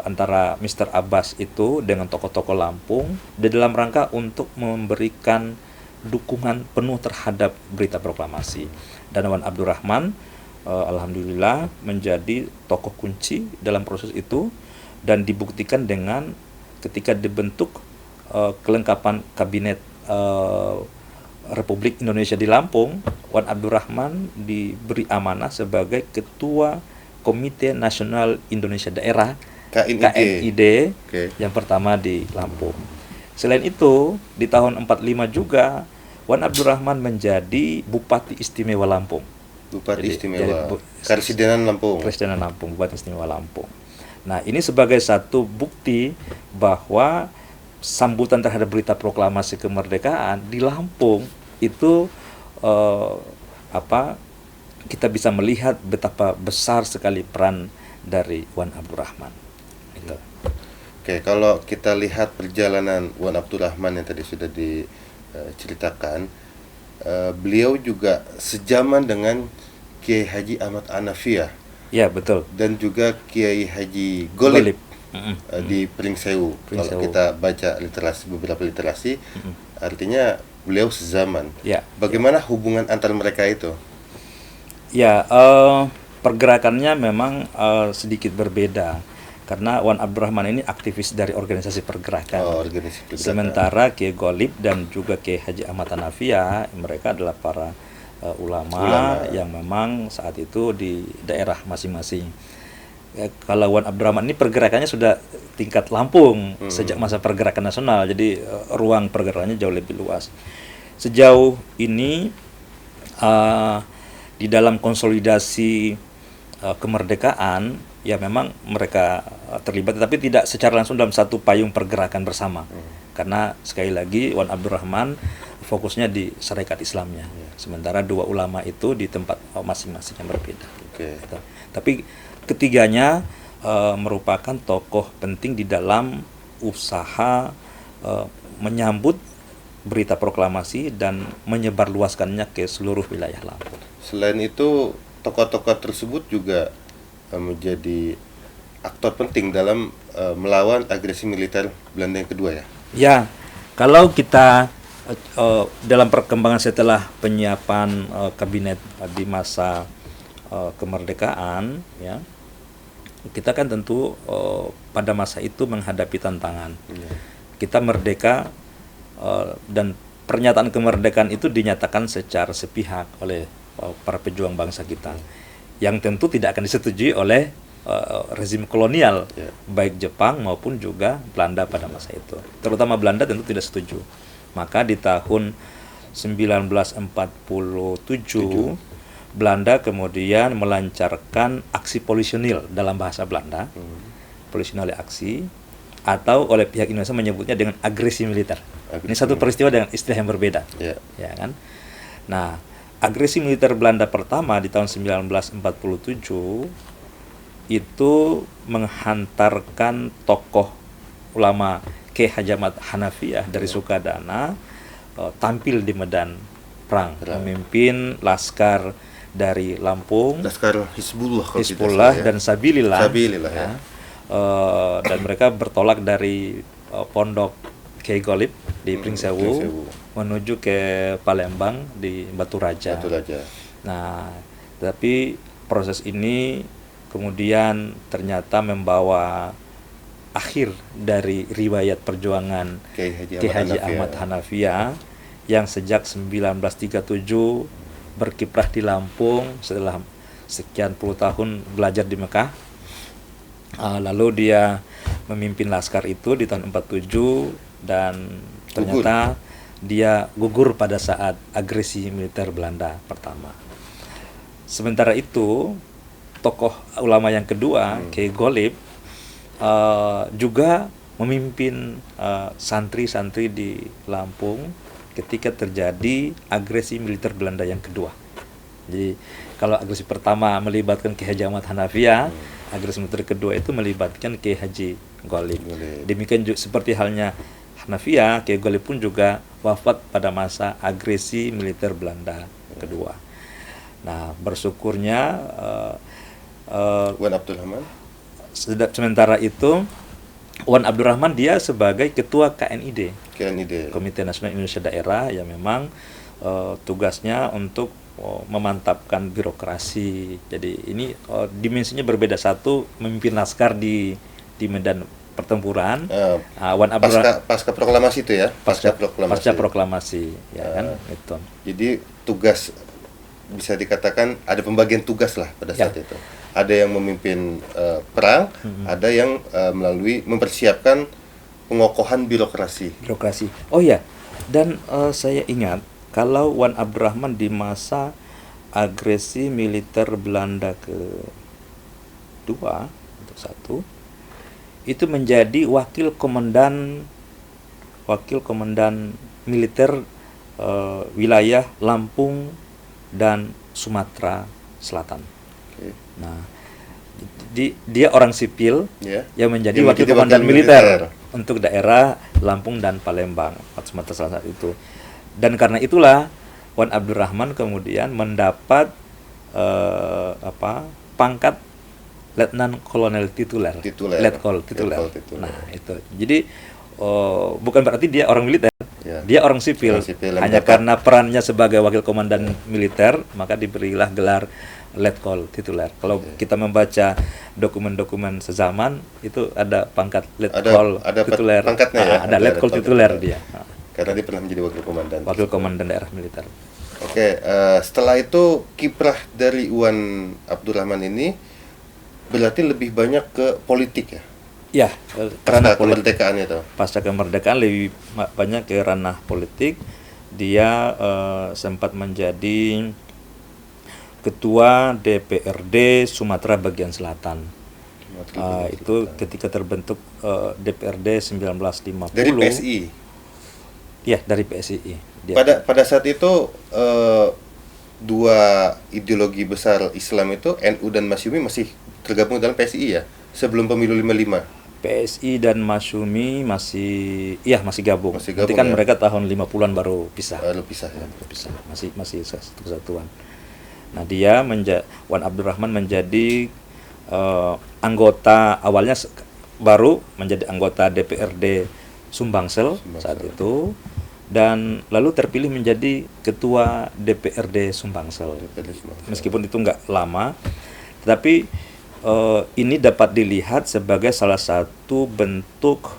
antara Mr. Abbas itu dengan tokoh-tokoh Lampung di dalam rangka untuk memberikan dukungan penuh terhadap berita proklamasi. Dan Wan Abdurrahman alhamdulillah menjadi tokoh kunci dalam proses itu, dan dibuktikan dengan ketika dibentuk kelengkapan kabinet Republik Indonesia di Lampung, Wan Abdurrahman diberi amanah sebagai Ketua Komite Nasional Indonesia Daerah KNID yang pertama di Lampung. Selain itu, di tahun 45 juga Wan Abdurrahman menjadi Bupati Istimewa Lampung.
Bupati Istimewa. Karesidenan Lampung.
Karesidenan Lampung, Bupati Istimewa Lampung. Nah, ini sebagai satu bukti bahwa sambutan terhadap berita proklamasi kemerdekaan di Lampung itu kita bisa melihat betapa besar sekali peran dari Wan Abdurrahman. Gitu.
Oke, kalau kita lihat perjalanan Wan Abdurrahman yang tadi sudah diceritakan, beliau juga sejaman dengan Kiai Haji Ahmad Hanafiah.
Ya, betul.
Dan juga Kiai Haji Golib. Di Pringsewu. Kalau kita baca beberapa literasi, artinya beliau sezaman.
Ya.
Bagaimana hubungan antar mereka itu?
Ya, pergerakannya memang sedikit berbeda karena Wan Abdurrahman ini aktivis dari organisasi pergerakan.
Organisasi pergerakan.
Sementara Kiai Golib dan juga Kiai Haji Ahmad Hanafiah, mereka adalah para ulama yang memang saat itu di daerah masing-masing. Kalau Wan Abdurrahman ini pergerakannya sudah tingkat Lampung sejak masa pergerakan nasional, jadi ruang pergerakannya jauh lebih luas. Sejauh ini di dalam konsolidasi kemerdekaan, ya memang mereka terlibat, tapi tidak secara langsung dalam satu payung pergerakan bersama. Karena sekali lagi Wan Abdurrahman fokusnya di syarikat Islamnya, sementara dua ulama itu di tempat masing-masing yang berbeda. Tapi ketiganya merupakan tokoh penting di dalam usaha menyambut berita proklamasi dan menyebarluaskannya ke seluruh wilayah Lampung.
Selain itu, tokoh-tokoh tersebut juga menjadi aktor penting dalam melawan agresi militer Belanda yang kedua, ya?
Ya, kalau kita dalam perkembangan setelah penyiapan kabinet di masa kemerdekaan, ya, kita kan tentu pada masa itu menghadapi tantangan. Kita merdeka dan pernyataan kemerdekaan itu dinyatakan secara sepihak oleh para pejuang bangsa kita, yang tentu tidak akan disetujui oleh rezim kolonial, baik Jepang maupun juga Belanda pada masa itu. Terutama Belanda tentu tidak setuju. Maka di tahun 1947 Belanda kemudian melancarkan aksi polisionil dalam bahasa Belanda, polisionil aksi, atau oleh pihak Indonesia menyebutnya dengan agresi militer. Ini satu peristiwa dengan istilah yang berbeda, ya kan? Nah, agresi militer Belanda pertama di tahun 1947 itu menghantarkan tokoh ulama Kiai Haji Ahmad Hanafiah dari Sukadana tampil di medan perang, memimpin laskar dari Lampung,
Laskar
Hizbullah dan Sabilillah, ya. Dan mereka bertolak dari pondok Kiai Golib di Pringsewu menuju ke Palembang di Batu Raja. Nah, tapi proses ini kemudian ternyata membawa akhir dari riwayat perjuangan Kiai Haji Ahmad Hanafiah yang sejak 1937 berkiprah di Lampung setelah sekian puluh tahun belajar di Mekah. Lalu dia memimpin laskar itu di tahun 47 dan ternyata dia gugur pada saat agresi militer Belanda pertama. Sementara itu, tokoh ulama yang kedua, Kiai Golib, juga memimpin santri-santri di Lampung ketika terjadi agresi militer Belanda yang kedua. Jadi kalau agresi pertama melibatkan Ki Haji Ahmad Hanafiyah, agresi militer kedua itu melibatkan Ki Haji Ghalib. Demikian juga seperti halnya Hanafiyah, Ki Ghalib pun juga wafat pada masa agresi militer Belanda kedua. Nah, bersyukurnya
Wan Abdurrahman.
sementara itu Wan Abdurrahman dia sebagai ketua KNID, Komite Nasional Indonesia Daerah, yang memang tugasnya untuk memantapkan birokrasi. Jadi ini dimensinya berbeda. Satu memimpin laskar di medan pertempuran. Wan Abdurrahman
Pasca proklamasi itu ya?
Pasca proklamasi ya kan itu.
Jadi tugas, bisa dikatakan ada pembagian tugas lah pada saat itu. Ada yang memimpin perang, ada yang melalui mempersiapkan pengokohan birokrasi.
Oh ya, dan saya ingat kalau Wan Abdurrahman di masa agresi militer Belanda kedua untuk satu itu menjadi wakil komandan militer wilayah Lampung dan Sumatera Selatan. Nah, dia orang sipil yang menjadi wakil komandan militer untuk daerah Lampung dan Palembang, Sumatera Selatan itu. Dan karena itulah Wan Abdurrahman kemudian mendapat pangkat Letnan Kolonel tituler. Letkol tituler. Nah, itu. Jadi bukan berarti dia orang militer. Dia orang sipil. Hanya karena perannya sebagai wakil komandan militer, maka diberilah gelar Letkol tituler. Kalau kita membaca dokumen-dokumen sezaman, itu ada pangkat Letkol tituler.
Pangkatnya ya?
Ada Letkol tituler dia.
Karena dia pernah menjadi wakil komandan
daerah militer.
Oke, setelah itu kiprah dari Wan Abdurrahman ini berarti lebih banyak ke politik ya?
Ya,
karena kemerdekaan itu.
Pasca kemerdekaan lebih banyak ke ranah politik. Dia sempat menjadi ketua DPRD Sumatera Bagian Selatan. Itu ketika terbentuk DPRD 1950.
Dari PSI.
Ya, dari PSI.
Pada saat itu dua ideologi besar Islam itu, NU dan Masyumi, masih tergabung dalam PSI ya? Sebelum pemilu 55.
PSI dan Masyumi masih gabung. Nanti kan mereka tahun 50-an baru pisah. Masih satu kesatuan. Nah, Wan Abdurrahman menjadi anggota, awalnya baru menjadi anggota DPRD Sumbangsel saat itu, dan lalu terpilih menjadi ketua DPRD Sumbangsel. Meskipun itu nggak lama, tetapi ini dapat dilihat sebagai salah satu bentuk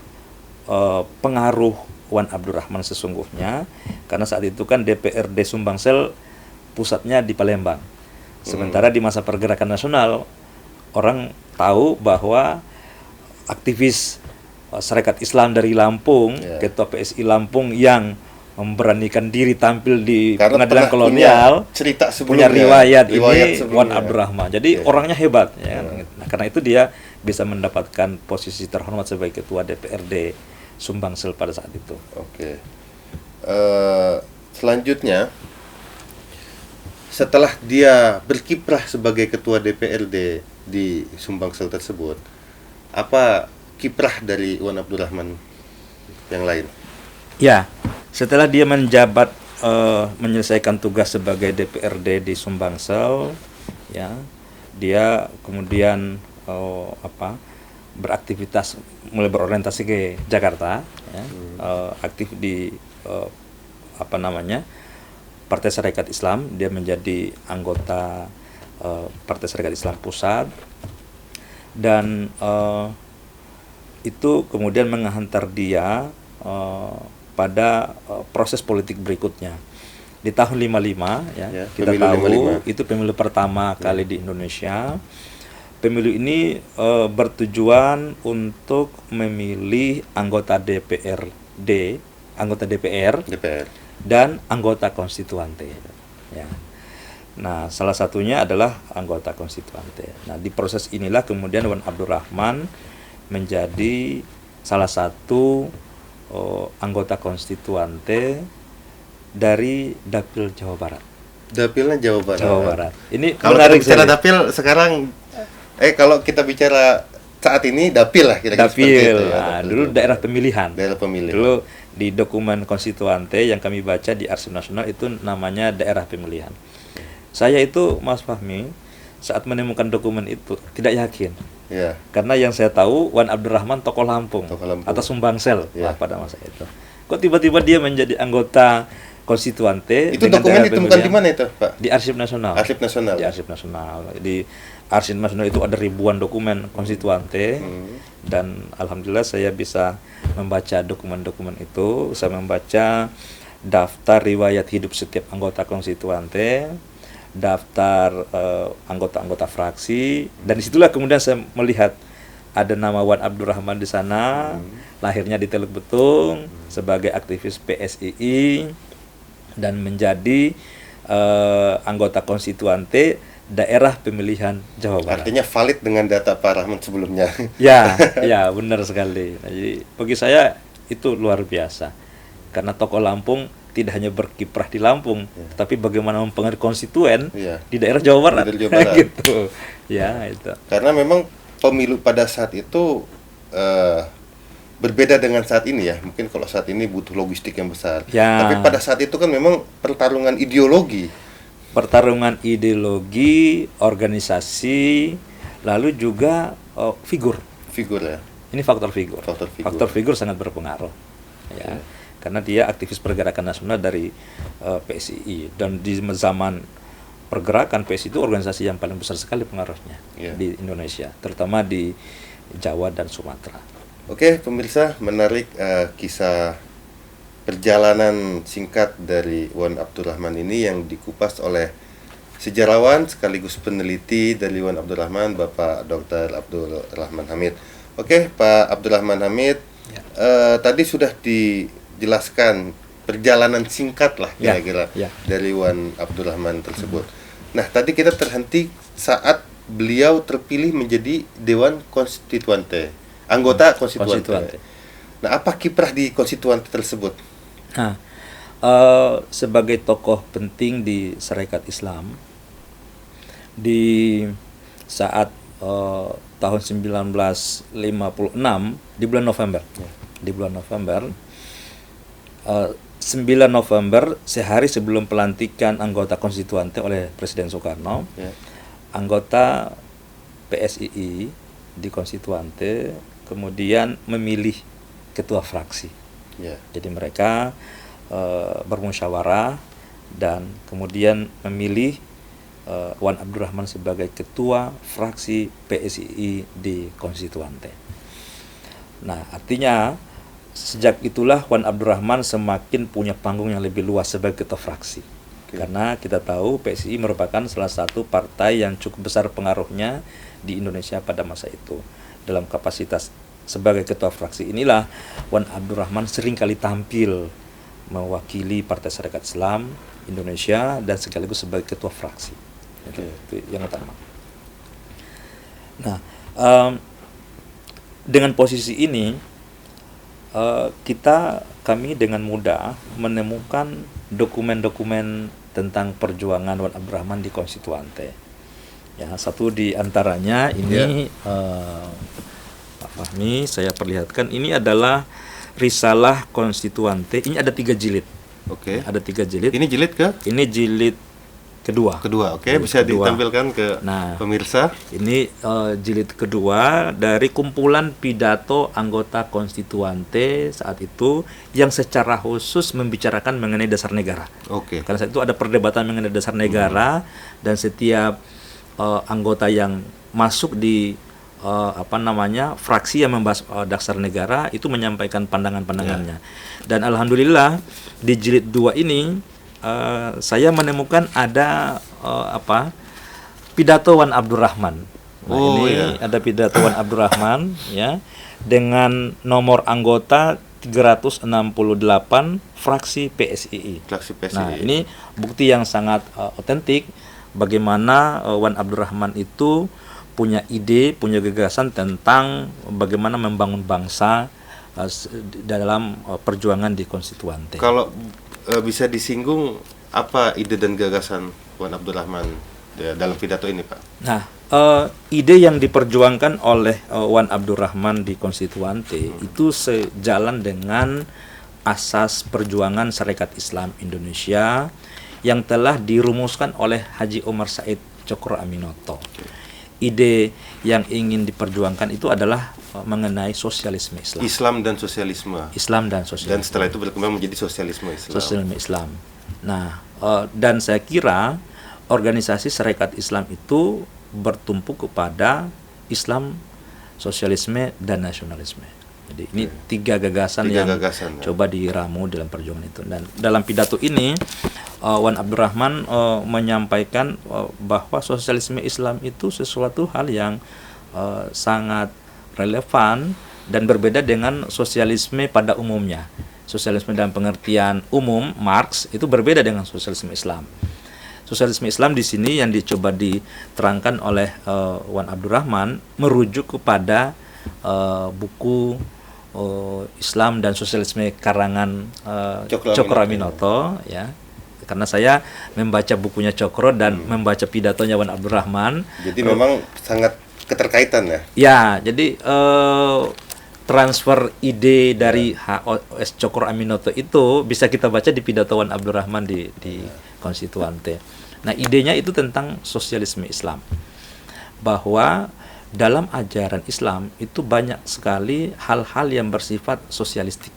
pengaruh Wan Abdurrahman sesungguhnya, karena saat itu kan DPRD Sumbangsel pusatnya di Palembang. Sementara di masa pergerakan nasional, orang tahu bahwa aktivis Sarekat Islam dari Lampung, ketua PSI Lampung yang memberanikan diri tampil di pengadilan kolonial, punya riwayat ini Wan Abdurrahman. Jadi orangnya hebat, ya. Nah, karena itu dia bisa mendapatkan posisi terhormat sebagai ketua DPRD Sumbangsel pada saat itu.
Oke. Selanjutnya, setelah dia berkiprah sebagai ketua DPRD di Sumbangsel tersebut, apa kiprah dari Wan Abdurrahman yang lain?
Ya, setelah dia menjabat menyelesaikan tugas sebagai DPRD di Sumbangsel, ya, dia kemudian beraktivitas, mulai berorientasi ke Jakarta, ya, aktif di Partai Sarekat Islam. Dia menjadi anggota Partai Sarekat Islam Pusat, dan itu kemudian menghantar dia pada proses politik berikutnya. Di tahun 55 ya, kita tahu 55. Itu pemilu pertama kali di Indonesia. Pemilu ini bertujuan untuk memilih anggota DPRD, anggota DPR. Dan anggota konstituante, ya. Nah, salah satunya adalah anggota konstituante. Nah, di proses inilah kemudian Wan Abdurrahman menjadi salah satu anggota konstituante dari Dapil Jawa Barat.
Dapilnya Jawa Barat.
Jawa Barat. Ini
Kalau kita
menarik
bicara
sekali.
dapil sekarang, kalau kita bicara saat ini dapil lah kira-kira seperti
Dapil.
itu ya,
Nah,
dapil
dulu
Jawa
daerah
Barat.
pemilihan.
Daerah pemilihan.
Dulu di dokumen konstituante yang kami baca di Arsip Nasional itu namanya daerah pemilihan. Saya itu, Mas Fahmi, saat menemukan dokumen itu tidak yakin.
Ya.
Karena yang saya tahu Wan Abdurrahman tokoh Lampung,
Tokoh Lampung.
atau Sumbangsel
Ya.
pada masa itu. Kok tiba-tiba dia menjadi anggota konstituante?
Itu
dengan
dokumen
daerah
ditemukan di
pemilihan?
mana itu, Pak?
Di Arsip Nasional.
Arsip Nasional.
Di Arsip Nasional. Di Arsip Nasional itu ada ribuan dokumen konstituante, dan alhamdulillah saya bisa membaca dokumen-dokumen itu. Saya membaca daftar riwayat hidup setiap anggota konstituante, daftar anggota-anggota fraksi, dan disitulah kemudian saya melihat ada nama Wan Abdurrahman di sana, lahirnya di Teluk Betung sebagai aktivis PSII dan menjadi anggota konstituante daerah pemilihan Jawa Barat.
Artinya valid dengan data Pak Rahman sebelumnya.
Ya, ya benar sekali. Nah, jadi bagi saya itu luar biasa. Karena tokoh Lampung tidak hanya berkiprah di Lampung, tapi bagaimana mempengaruhi konstituen
Iya.
di daerah Jawa Barat.
Di daerah Jawa Barat.
Gitu. Ya, itu.
Karena memang pemilu pada saat itu berbeda dengan saat ini ya. Mungkin kalau saat ini butuh logistik yang besar.
Ya.
Tapi pada saat itu kan memang pertarungan ideologi.
Pertarungan ideologi, organisasi, lalu juga figur.
Figur ya.
Ini faktor figur.
Faktor figur.
Sangat berpengaruh. Ya. Karena dia aktivis pergerakan nasional dari PSII, dan di zaman pergerakan PSII itu organisasi yang paling besar sekali pengaruhnya di Indonesia, terutama di Jawa dan Sumatera.
Oke, pemirsa, menarik kisah perjalanan singkat dari Wan Abdurrahman ini yang dikupas oleh sejarawan sekaligus peneliti dari Wan Abdurrahman, Bapak Dr. Abdul Rahman Hamid. Oke, Pak Abdul Rahman Hamid, tadi sudah dijelaskan perjalanan singkat lah kira-kira dari Wan Abdurrahman tersebut. Nah, tadi kita terhenti saat beliau terpilih menjadi Dewan Konstituante, anggota konstituante. Nah, apa kiprah di konstituante tersebut?
Nah, sebagai tokoh penting di Sarekat Islam di saat tahun 1956 di bulan November. Di bulan November 9 November, sehari sebelum pelantikan anggota konstituante oleh Presiden Soekarno, anggota PSII di konstituante kemudian memilih ketua fraksi. Jadi mereka bermusyawarah dan kemudian memilih Wan Abdurrahman sebagai ketua fraksi PSII di konstituante. Nah, artinya sejak itulah Wan Abdurrahman semakin punya panggung yang lebih luas sebagai ketua fraksi. Karena kita tahu PSII merupakan salah satu partai yang cukup besar pengaruhnya di Indonesia pada masa itu. Dalam kapasitas sebagai ketua fraksi inilah Wan Abdurrahman seringkali tampil mewakili Partai Sarekat Islam Indonesia dan sekaligus sebagai ketua fraksi. Itu yang utama. Nah, dengan posisi ini kami dengan mudah menemukan dokumen-dokumen tentang perjuangan Wan Abdurrahman di konstituante. Ya, satu di antaranya ini Pak Fahmi, saya perlihatkan, ini adalah Risalah Konstituante. Ini ada 3 jilid.
Oke.
Ada 3 jilid.
Ini jilid ke?
Ini jilid kedua.
Oke, bisa ditampilkan ke pemirsa.
Ini jilid kedua dari kumpulan pidato anggota konstituante saat itu yang secara khusus membicarakan mengenai dasar negara.
Oke.
Karena saat itu ada perdebatan mengenai dasar negara dan setiap anggota yang masuk di fraksi yang membahas dasar negara itu menyampaikan pandangan-pandangannya. Dan alhamdulillah di jilid 2 ini saya menemukan ada pidato Wan Abdurrahman. Nah, ini ada pidato Wan Abdurrahman ya dengan nomor anggota 368 fraksi PSII. Nah, ini bukti yang sangat otentik bagaimana Wan Abdurrahman itu punya ide, punya gagasan tentang bagaimana membangun bangsa dalam perjuangan di Konstituante.
Kalau bisa disinggung apa ide dan gagasan Wan Abdurrahman dalam pidato ini, Pak?
Nah, ide yang diperjuangkan oleh Wan Abdurrahman di Konstituante itu sejalan dengan asas perjuangan Sarekat Islam Indonesia yang telah dirumuskan oleh Haji Omar Said Cokro Aminoto. Ide yang ingin diperjuangkan itu adalah mengenai sosialisme Islam.
Islam dan sosialisme.
Islam dan sosialisme.
Dan setelah itu berkembang menjadi sosialisme Islam.
Sosialisme Islam. Nah, dan saya kira organisasi Sarekat Islam itu bertumpu kepada Islam, sosialisme, dan nasionalisme. Jadi ini tiga gagasan yang coba diramu dalam perjuangan itu. Dan dalam pidato ini Wan Abdurrahman menyampaikan bahwa sosialisme Islam itu sesuatu hal yang sangat relevan dan berbeda dengan sosialisme pada umumnya. Sosialisme dalam pengertian umum Marx itu berbeda dengan sosialisme Islam. Sosialisme Islam di sini yang dicoba diterangkan oleh Wan Abdurrahman merujuk kepada buku Islam dan Sosialisme karangan Cokro Aminoto, ya. Karena saya membaca bukunya Cokro dan membaca pidatonya Wan Abdurrahman.
Jadi memang sangat keterkaitan ya.
Ya, jadi transfer ide dari HOS Cokro Aminoto itu bisa kita baca di pidato Wan Abdurrahman di Konstituante. Nah, idenya itu tentang sosialisme Islam. Bahwa dalam ajaran Islam itu banyak sekali hal-hal yang bersifat sosialistik.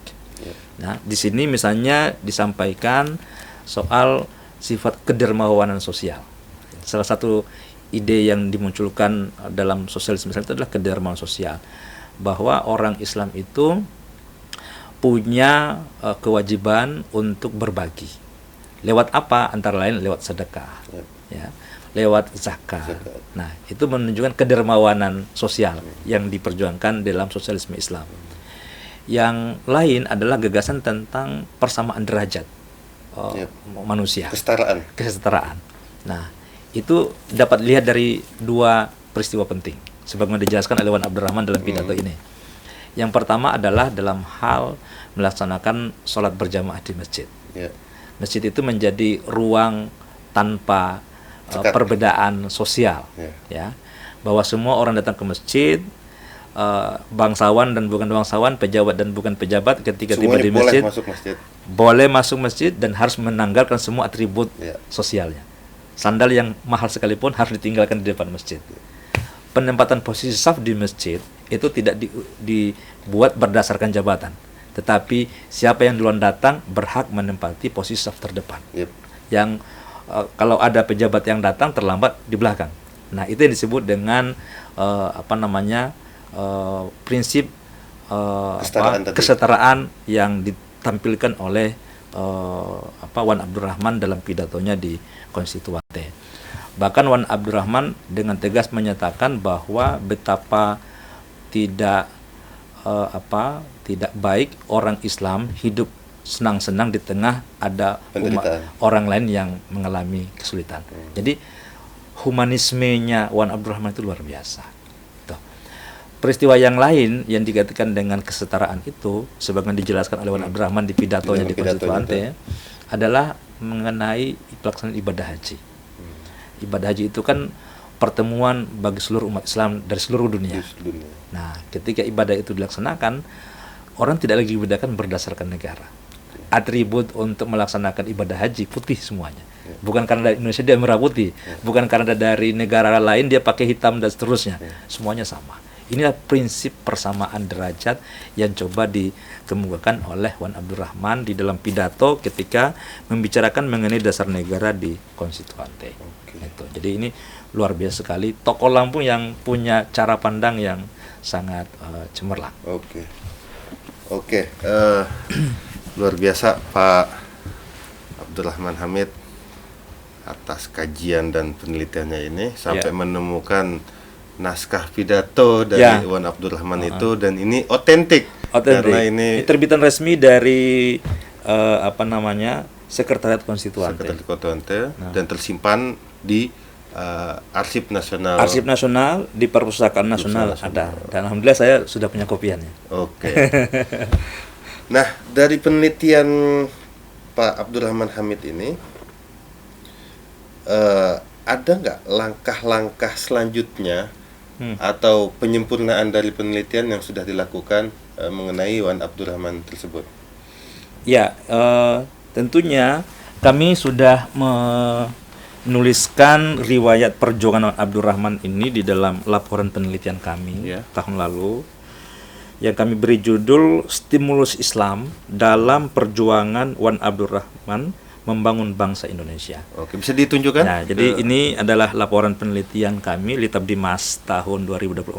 Nah, di sini misalnya disampaikan soal sifat kedermawanan sosial. Salah satu ide yang dimunculkan dalam sosialisme Islam itu adalah kedermawanan sosial. Bahwa orang Islam itu punya kewajiban untuk berbagi. Lewat apa? Antara lain lewat sedekah. Ya. Lewat zakat. Nah, itu menunjukkan kedermawanan sosial yang diperjuangkan dalam sosialisme Islam. Yang lain adalah gagasan tentang persamaan derajat manusia. Kesetaraan. Nah, itu dapat dilihat dari dua peristiwa penting sebagaimana dijelaskan oleh Wan Abdurrahman dalam pidato ini. Yang pertama adalah dalam hal melaksanakan sholat berjamaah di masjid. Masjid itu menjadi ruang tanpa perbedaan sosial, ya, bahwa semua orang datang ke masjid, bangsawan dan bukan bangsawan, pejabat dan bukan pejabat, ketika tiba di masjid, boleh masuk masjid dan harus menanggalkan semua atribut sosialnya. Sandal yang mahal sekalipun harus ditinggalkan di depan masjid. Penempatan posisi saf di masjid itu tidak dibuat berdasarkan jabatan, tetapi siapa yang duluan datang berhak menempati posisi saf terdepan. Yang kalau ada pejabat yang datang terlambat di belakang. Nah, itu yang disebut dengan prinsip kesetaraan yang ditampilkan oleh Wan Abdurrahman dalam pidatonya di Konstituante. Bahkan Wan Abdurrahman dengan tegas menyatakan bahwa betapa tidak baik orang Islam hidup senang-senang di tengah ada orang lain yang mengalami kesulitan. Jadi humanismenya Wan Abdurrahman itu luar biasa. Tuh. Peristiwa yang lain yang dikatakan dengan kesetaraan itu, sebagaimana dijelaskan oleh Wan Abdurrahman di pidatonya di Konstituante, adalah mengenai pelaksanaan ibadah haji. Ibadah haji itu kan pertemuan bagi seluruh umat Islam dari seluruh dunia. Nah, ketika ibadah itu dilaksanakan, orang tidak lagi dibedakan berdasarkan negara. Atribut untuk melaksanakan ibadah haji putih semuanya. Bukan karena dari Indonesia dia merah putih, bukan karena dari negara lain dia pakai hitam dan seterusnya. Semuanya sama. Inilah prinsip persamaan derajat yang coba dikemukakan oleh Wan Abdurrahman di dalam pidato ketika membicarakan mengenai dasar negara di Konstituante. Itu. Jadi ini luar biasa sekali, tokoh Lampung yang punya cara pandang yang sangat cemerlang.
Luar biasa Pak Abdurrahman Hamid atas kajian dan penelitiannya ini sampai menemukan naskah pidato dari Wan Abdurrahman itu, dan ini otentik. Karena ini
terbitan resmi dari Sekretariat Konstituante.
Dan tersimpan di Arsip Nasional.
Arsip Nasional di Perpustakaan Nasional ada. Dan alhamdulillah saya sudah punya kopiannya.
Oke. Nah, dari penelitian Pak Abdurrahman Hamid ini, ada nggak langkah-langkah selanjutnya atau penyempurnaan dari penelitian yang sudah dilakukan mengenai Wan Abdurrahman tersebut?
Ya, tentunya kami sudah menuliskan riwayat perjuangan Wan Abdurrahman ini di dalam laporan penelitian kami tahun lalu, yang kami beri judul Stimulus Islam dalam Perjuangan Wan Abdurrahman Membangun Bangsa Indonesia.
Oke, bisa ditunjukkan?
Nah, jadi ini adalah laporan penelitian kami Litabdimas tahun 2024.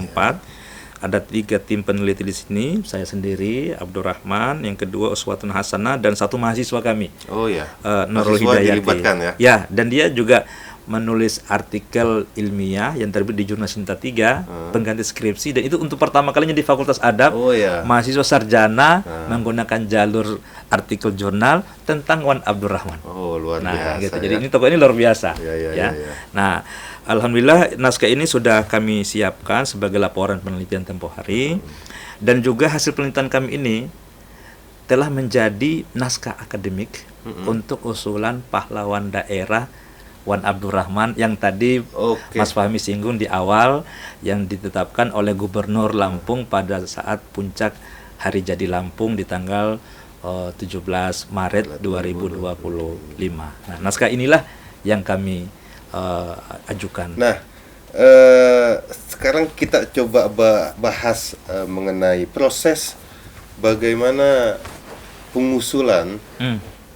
Ada 3 tim peneliti di sini, saya sendiri, Abdurrahman, yang kedua Uswatun Hasanah, dan 1 mahasiswa kami.
Oh ya.
Nurul
Mahasiswa
Hidayati.
dilibatkan ya?
Ya, dan dia juga menulis artikel ilmiah yang terbit di Jurnal Sinta 3, pengganti skripsi, dan itu untuk pertama kalinya di Fakultas Adab.
Oh ya.
Mahasiswa sarjana menggunakan jalur artikel jurnal tentang Wan Abdurrahman.
Oh, luar
Nah,
biasa.
gitu.
Ya.
Jadi ini tokoh ini luar biasa.
Ya.
Nah, alhamdulillah naskah ini sudah kami siapkan sebagai laporan penelitian tempo hari, dan juga hasil penelitian kami ini telah menjadi naskah akademik untuk usulan pahlawan daerah Wan Abdurrahman yang tadi Mas Fahmi singgung di awal, yang ditetapkan oleh Gubernur Lampung pada saat puncak Hari Jadi Lampung di tanggal 17 Maret 2025. Nah, naskah inilah yang kami ajukan.
Nah, sekarang kita coba bahas mengenai proses bagaimana pengusulan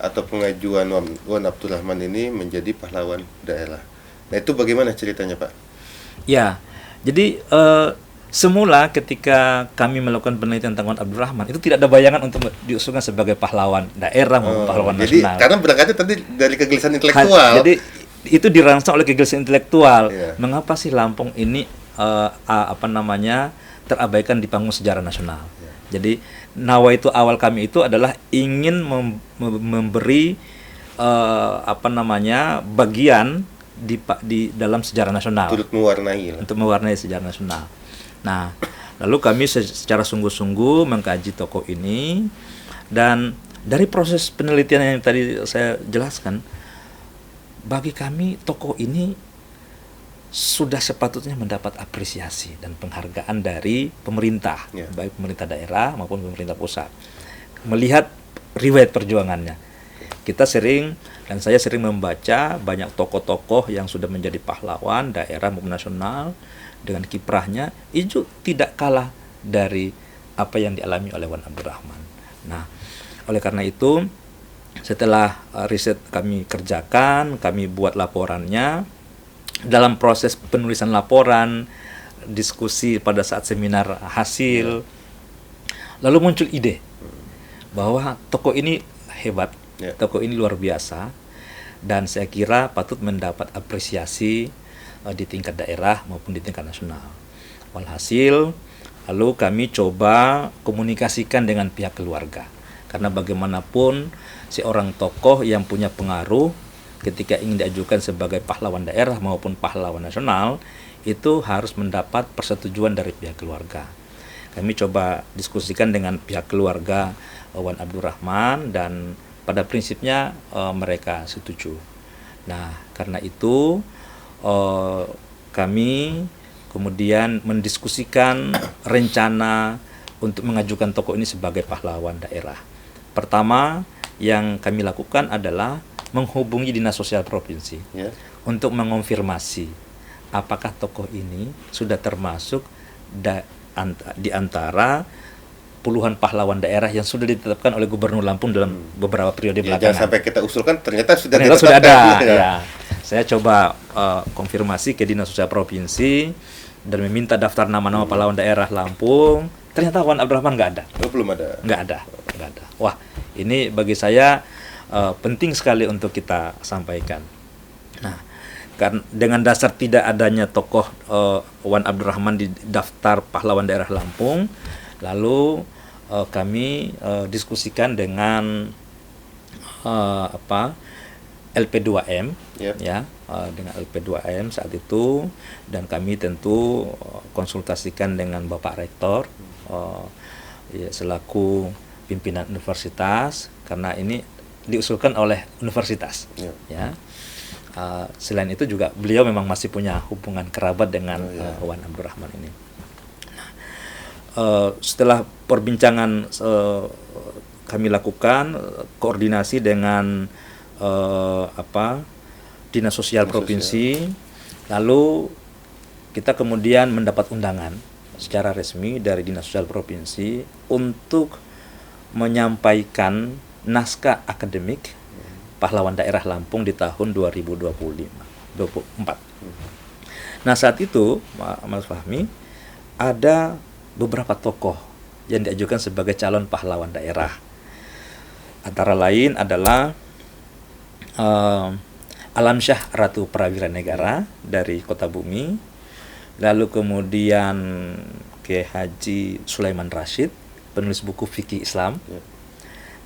atau pengajuan Wan Abdurrahman ini menjadi pahlawan daerah. Nah, itu bagaimana ceritanya, Pak?
Ya, jadi semula ketika kami melakukan penelitian tentang Wan Abdurrahman, itu tidak ada bayangan untuk diusulkan sebagai pahlawan daerah maupun pahlawan
jadi,
nasional.
Karena berangkatnya tadi dari kegelisahan intelektual.
Jadi itu dirangsang oleh kegelisahan intelektual.
Iya.
Mengapa sih Lampung ini terabaikan di panggung sejarah nasional? Jadi nawaitu awal kami itu adalah ingin memberi bagian di dalam sejarah nasional.
Turut mewarnai.
Untuk mewarnai sejarah nasional. Nah, lalu kami secara sungguh-sungguh mengkaji tokoh ini, dan dari proses penelitian yang tadi saya jelaskan, bagi kami tokoh ini sudah sepatutnya mendapat apresiasi dan penghargaan dari pemerintah, baik pemerintah daerah maupun pemerintah pusat. Melihat riwayat perjuangannya, kita sering, dan saya sering membaca banyak tokoh-tokoh yang sudah menjadi pahlawan daerah maupun nasional dengan kiprahnya, itu tidak kalah dari apa yang dialami oleh Wan Abdurrahman. Nah, oleh karena itu, setelah riset kami kerjakan, kami buat laporannya. Dalam proses penulisan laporan, diskusi pada saat seminar hasil, lalu muncul ide bahwa tokoh ini hebat, tokoh ini luar biasa, dan saya kira patut mendapat apresiasi di tingkat daerah maupun di tingkat nasional. Walhasil, lalu kami coba komunikasikan dengan pihak keluarga, karena bagaimanapun seorang tokoh yang punya pengaruh ketika ingin diajukan sebagai pahlawan daerah maupun pahlawan nasional, itu harus mendapat persetujuan dari pihak keluarga. Kami coba diskusikan dengan pihak keluarga Wan Abdurrahman, dan pada prinsipnya mereka setuju. Nah, karena itu kami kemudian mendiskusikan rencana untuk mengajukan tokoh ini sebagai pahlawan daerah. Pertama yang kami lakukan adalah menghubungi Dinas Sosial Provinsi untuk mengonfirmasi apakah tokoh ini sudah termasuk di antara puluhan pahlawan daerah yang sudah ditetapkan oleh Gubernur Lampung dalam beberapa periode belakangan.
Jangan sampai kita usulkan ternyata sudah
ada. Ya. Saya coba konfirmasi ke Dinas Sosial Provinsi dan meminta daftar nama-nama pahlawan daerah Lampung. Ternyata Wan Abdurrahman nggak ada.
Belum ada.
Nggak ada. Wah, ini bagi saya penting sekali untuk kita sampaikan. Nah, dengan dasar tidak adanya tokoh Wan Abdurrahman di daftar pahlawan daerah Lampung, lalu kami diskusikan dengan LP2M,
Yep.
ya, dengan LP2M saat itu, dan kami tentu konsultasikan dengan Bapak Rektor ya, selaku pimpinan universitas, karena ini diusulkan oleh universitas.
Yep.
Ya. Selain itu juga beliau memang masih punya hubungan kerabat dengan Wan Abdurrahman ini. Setelah perbincangan kami lakukan koordinasi dengan Dinas Sosial Provinsi, lalu kita kemudian mendapat undangan secara resmi dari Dinas Sosial Provinsi untuk menyampaikan naskah akademik pahlawan daerah Lampung di tahun 2024. Nah, saat itu Mas Fahmi, ada beberapa tokoh yang diajukan sebagai calon pahlawan daerah. Antara lain adalah Alamsyah Ratu Prawira Negara dari Kota Bumi, lalu kemudian Kiai Haji Sulaiman Rashid, penulis buku fikih Islam,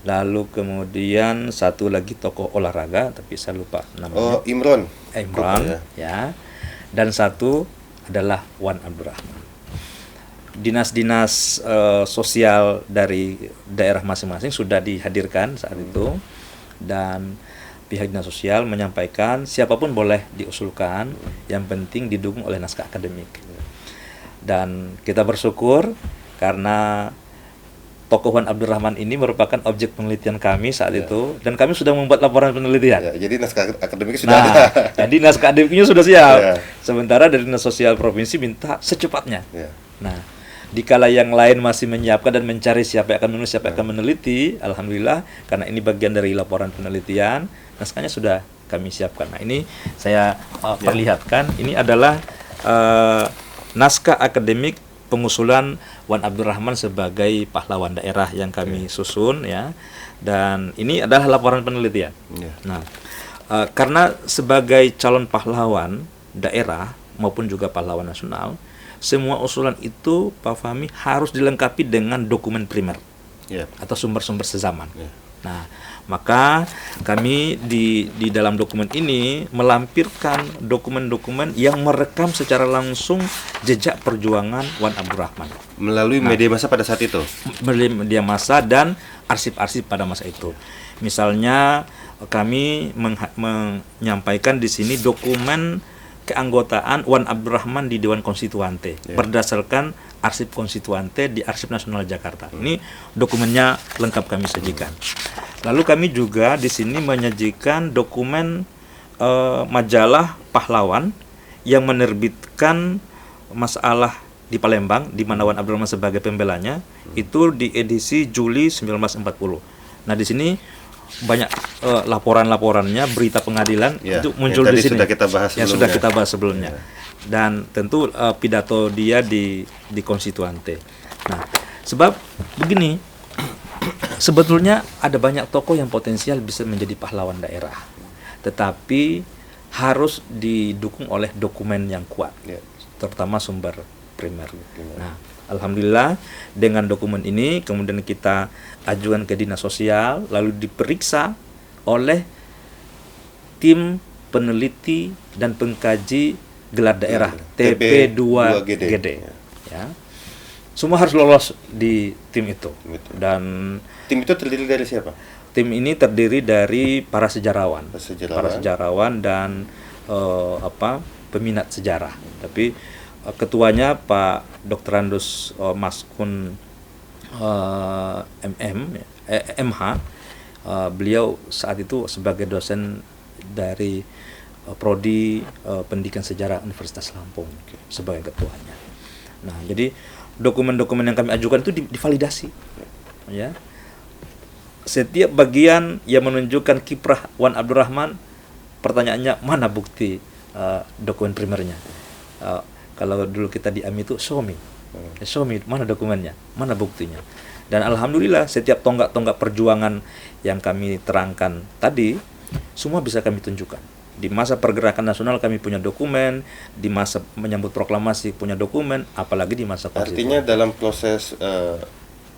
lalu kemudian satu lagi tokoh olahraga tapi saya lupa namanya.
Imron.
Imron, ya. Dan satu adalah Wan Abdurrahman. Dinas-dinas sosial dari daerah masing-masing sudah dihadirkan saat itu, dan pihak dinas sosial menyampaikan siapapun boleh diusulkan, yang penting didukung oleh naskah akademik. Dan kita bersyukur karena tokoh Wan Abdurrahman ini merupakan objek penelitian kami saat itu, dan kami sudah membuat laporan penelitian.
Ya, jadi naskah akademiknya sudah ada.
Jadi naskah akademiknya sudah siap.
Ya.
Sementara dari Dinas Sosial Provinsi minta secepatnya.
Ya.
Nah, dikala yang lain masih menyiapkan dan mencari siapa yang akan menulis, siapa yang akan meneliti, alhamdulillah karena ini bagian dari laporan penelitian, naskahnya sudah kami siapkan. Nah, ini saya perlihatkan, ini adalah naskah akademik pengusulan Wan Abdurrahman sebagai pahlawan daerah yang kami susun, ya. Dan ini adalah laporan penelitian.
Ya.
Nah, karena sebagai calon pahlawan daerah maupun juga pahlawan nasional, semua usulan itu Pak Fahmi harus dilengkapi dengan dokumen primer atau sumber-sumber sezaman. Nah, maka kami di dalam dokumen ini melampirkan dokumen-dokumen yang merekam secara langsung jejak perjuangan Wan Abdurrahman
Melalui media massa pada saat itu.
melalui media massa dan arsip-arsip pada masa itu. Misalnya kami menyampaikan di sini dokumen keanggotaan Wan Abdurrahman di Dewan Konstituante berdasarkan arsip konstituante di Arsip Nasional Jakarta. Ini dokumennya lengkap kami sajikan. Lalu kami juga di sini menyajikan dokumen majalah pahlawan yang menerbitkan masalah di Palembang, di mana Wan Abdurrahman sebagai pembelanya, itu di edisi Juli 1940. Nah, di sini banyak laporan-laporannya, berita pengadilan itu muncul di sini. Sudah kita bahas sebelumnya. Dan tentu pidato dia di konstituante. Nah, sebab begini, sebetulnya ada banyak tokoh yang potensial bisa menjadi pahlawan daerah, tetapi harus didukung oleh dokumen yang kuat, terutama sumber primer. Nah, alhamdulillah dengan dokumen ini kemudian kita ajukan ke Dinas Sosial, lalu diperiksa oleh tim peneliti dan pengkaji gelar daerah TP2GD. Ya. Semua harus lolos di tim itu. Dan
tim itu terdiri dari siapa?
Tim ini terdiri dari para sejarawan dan peminat sejarah. Tapi ketuanya Pak Dr. Andus Maskun MH, beliau saat itu sebagai dosen dari Prodi Pendidikan Sejarah Universitas Lampung sebagai ketuanya. Nah, jadi dokumen-dokumen yang kami ajukan itu divalidasi, ya. Setiap bagian yang menunjukkan kiprah Wan Abdurrahman, pertanyaannya mana bukti dokumen primernya? Kalau dulu kita di AMI itu show me, mana dokumennya, mana buktinya. Dan alhamdulillah setiap tonggak-tonggak perjuangan yang kami terangkan tadi semua bisa kami tunjukkan. Di masa pergerakan nasional kami punya dokumen, di masa menyambut proklamasi punya dokumen, apalagi di masa konstitusi.
Artinya dalam proses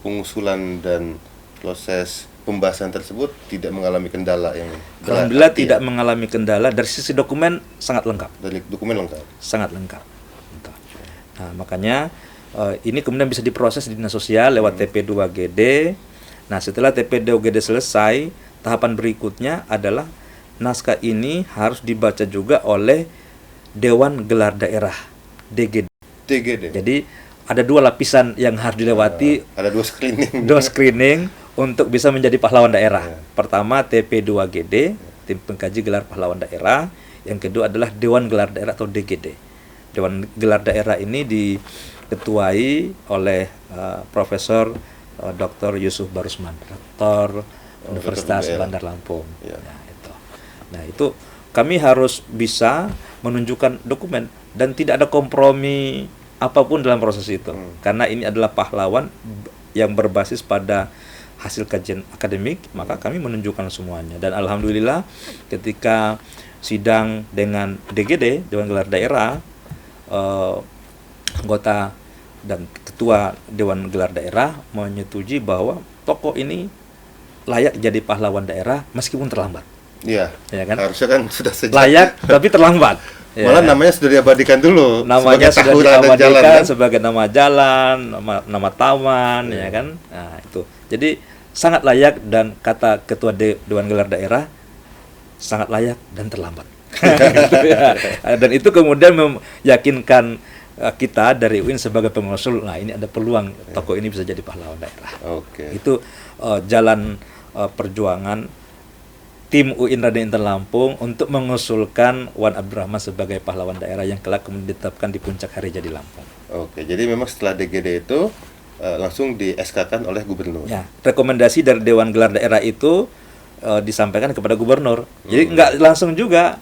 pengusulan dan proses pembahasan tersebut tidak mengalami kendala yang
Alhamdulillah
berarti
tidak mengalami kendala. Dari sisi dokumen sangat lengkap.
dari dokumen lengkap.
Sangat lengkap. Gitu. Nah, makanya ini kemudian bisa diproses di dinas sosial lewat TP2GD. Nah, setelah TP2GD selesai, tahapan berikutnya adalah naskah ini harus dibaca juga oleh Dewan Gelar Daerah DGD.
TGD.
Jadi ada 2 lapisan yang harus dilewati,
Ada 2 screening.
2 screening untuk bisa menjadi pahlawan daerah.
Ya.
Pertama TP2GD, tim pengkaji gelar pahlawan daerah. Yang kedua adalah Dewan Gelar Daerah atau DGD. Dewan Gelar Daerah ini diketuai oleh Profesor Dr. Yusuf Barusman, Rektor Universitas
daerah.
Bandar Lampung.
Ya.
Nah, itu kami harus bisa menunjukkan dokumen dan tidak ada kompromi apapun dalam proses itu. Karena ini adalah pahlawan yang berbasis pada hasil kajian akademik, maka kami menunjukkan semuanya. Dan alhamdulillah ketika sidang dengan DGD, Dewan Gelar Daerah, anggota dan ketua Dewan Gelar Daerah menyetujui bahwa tokoh ini layak jadi pahlawan daerah meskipun terlambat.
Iya.
Ya kan?
Harusnya kan sudah sejak
Layak tapi terlambat.
malah namanya sudah diabadikan dulu.
Namanya
sebagai
sudah
tahura dan jalan,
diabadikan
kan?
sebagai nama jalan, nama taman, ya kan? Nah, itu. Jadi sangat layak, dan kata ketua Dewan Gelar Daerah sangat layak dan terlambat. Gitu ya. Dan itu kemudian meyakinkan kita dari UIN sebagai pengusul, nah ini ada peluang tokoh ini bisa jadi pahlawan daerah.
Oke.
Itu jalan perjuangan tim UIN Raden Intan Lampung untuk mengusulkan Wan Abdurrahman sebagai pahlawan daerah yang kelak kemudian ditetapkan di puncak hari jadi Lampung.
Oke, jadi memang setelah DGD itu langsung di SK-kan oleh gubernur.
Ya, rekomendasi dari Dewan Gelar Daerah itu disampaikan kepada gubernur. Jadi nggak langsung juga.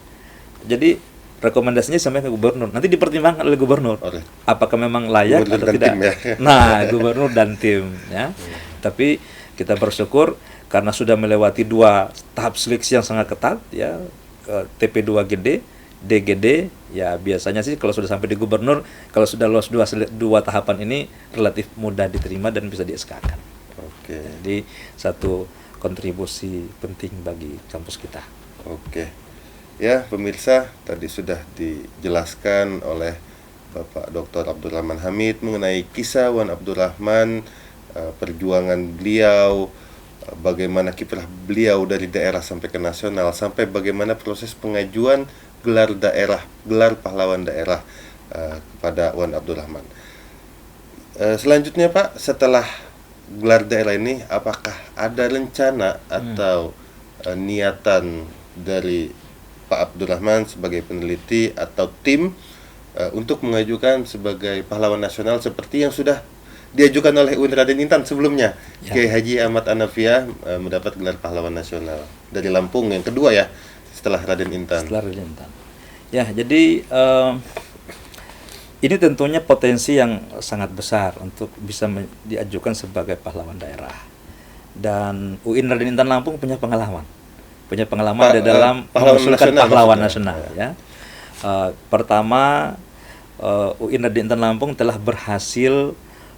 Jadi rekomendasinya disampaikan ke gubernur. Nanti dipertimbangkan oleh gubernur.
Oleh
Apakah memang layak
gubernur
atau
dan
tidak.
tim, ya.
Nah, gubernur dan tim, ya. Tapi kita bersyukur karena sudah melewati 2 tahap seleksi yang sangat ketat, ya, TP2GD, DGD, ya biasanya sih kalau sudah sampai di gubernur, kalau sudah lolos dua tahapan ini relatif mudah diterima dan bisa di SK-kan.
Oke.
Jadi satu kontribusi penting bagi kampus kita.
Oke. Ya, pemirsa, tadi sudah dijelaskan oleh Bapak Dr. Abdurrahman Hamid mengenai kisah Wan Abdurrahman, perjuangan beliau, bagaimana kiprah beliau dari daerah sampai ke nasional, sampai bagaimana proses pengajuan gelar daerah, gelar pahlawan daerah kepada Wan Abdurrahman. Selanjutnya Pak, setelah gelar daerah ini, apakah ada rencana atau niatan dari Pak Abdurrahman sebagai peneliti atau tim untuk mengajukan sebagai pahlawan nasional seperti yang sudah diajukan oleh UIN Raden Intan sebelumnya?
Ya.
Kiai Haji Ahmad Hanafiah mendapat gelar pahlawan nasional dari Lampung yang kedua ya, setelah Raden Intan.
Setelah Raden Intan. Ya, jadi ini tentunya potensi yang sangat besar untuk bisa diajukan sebagai pahlawan daerah. Dan UIN Raden Intan Lampung punya pengalaman di dalam mengusulkan pahlawan nasional. Ya. Pertama, UIN Raden Intan Lampung telah berhasil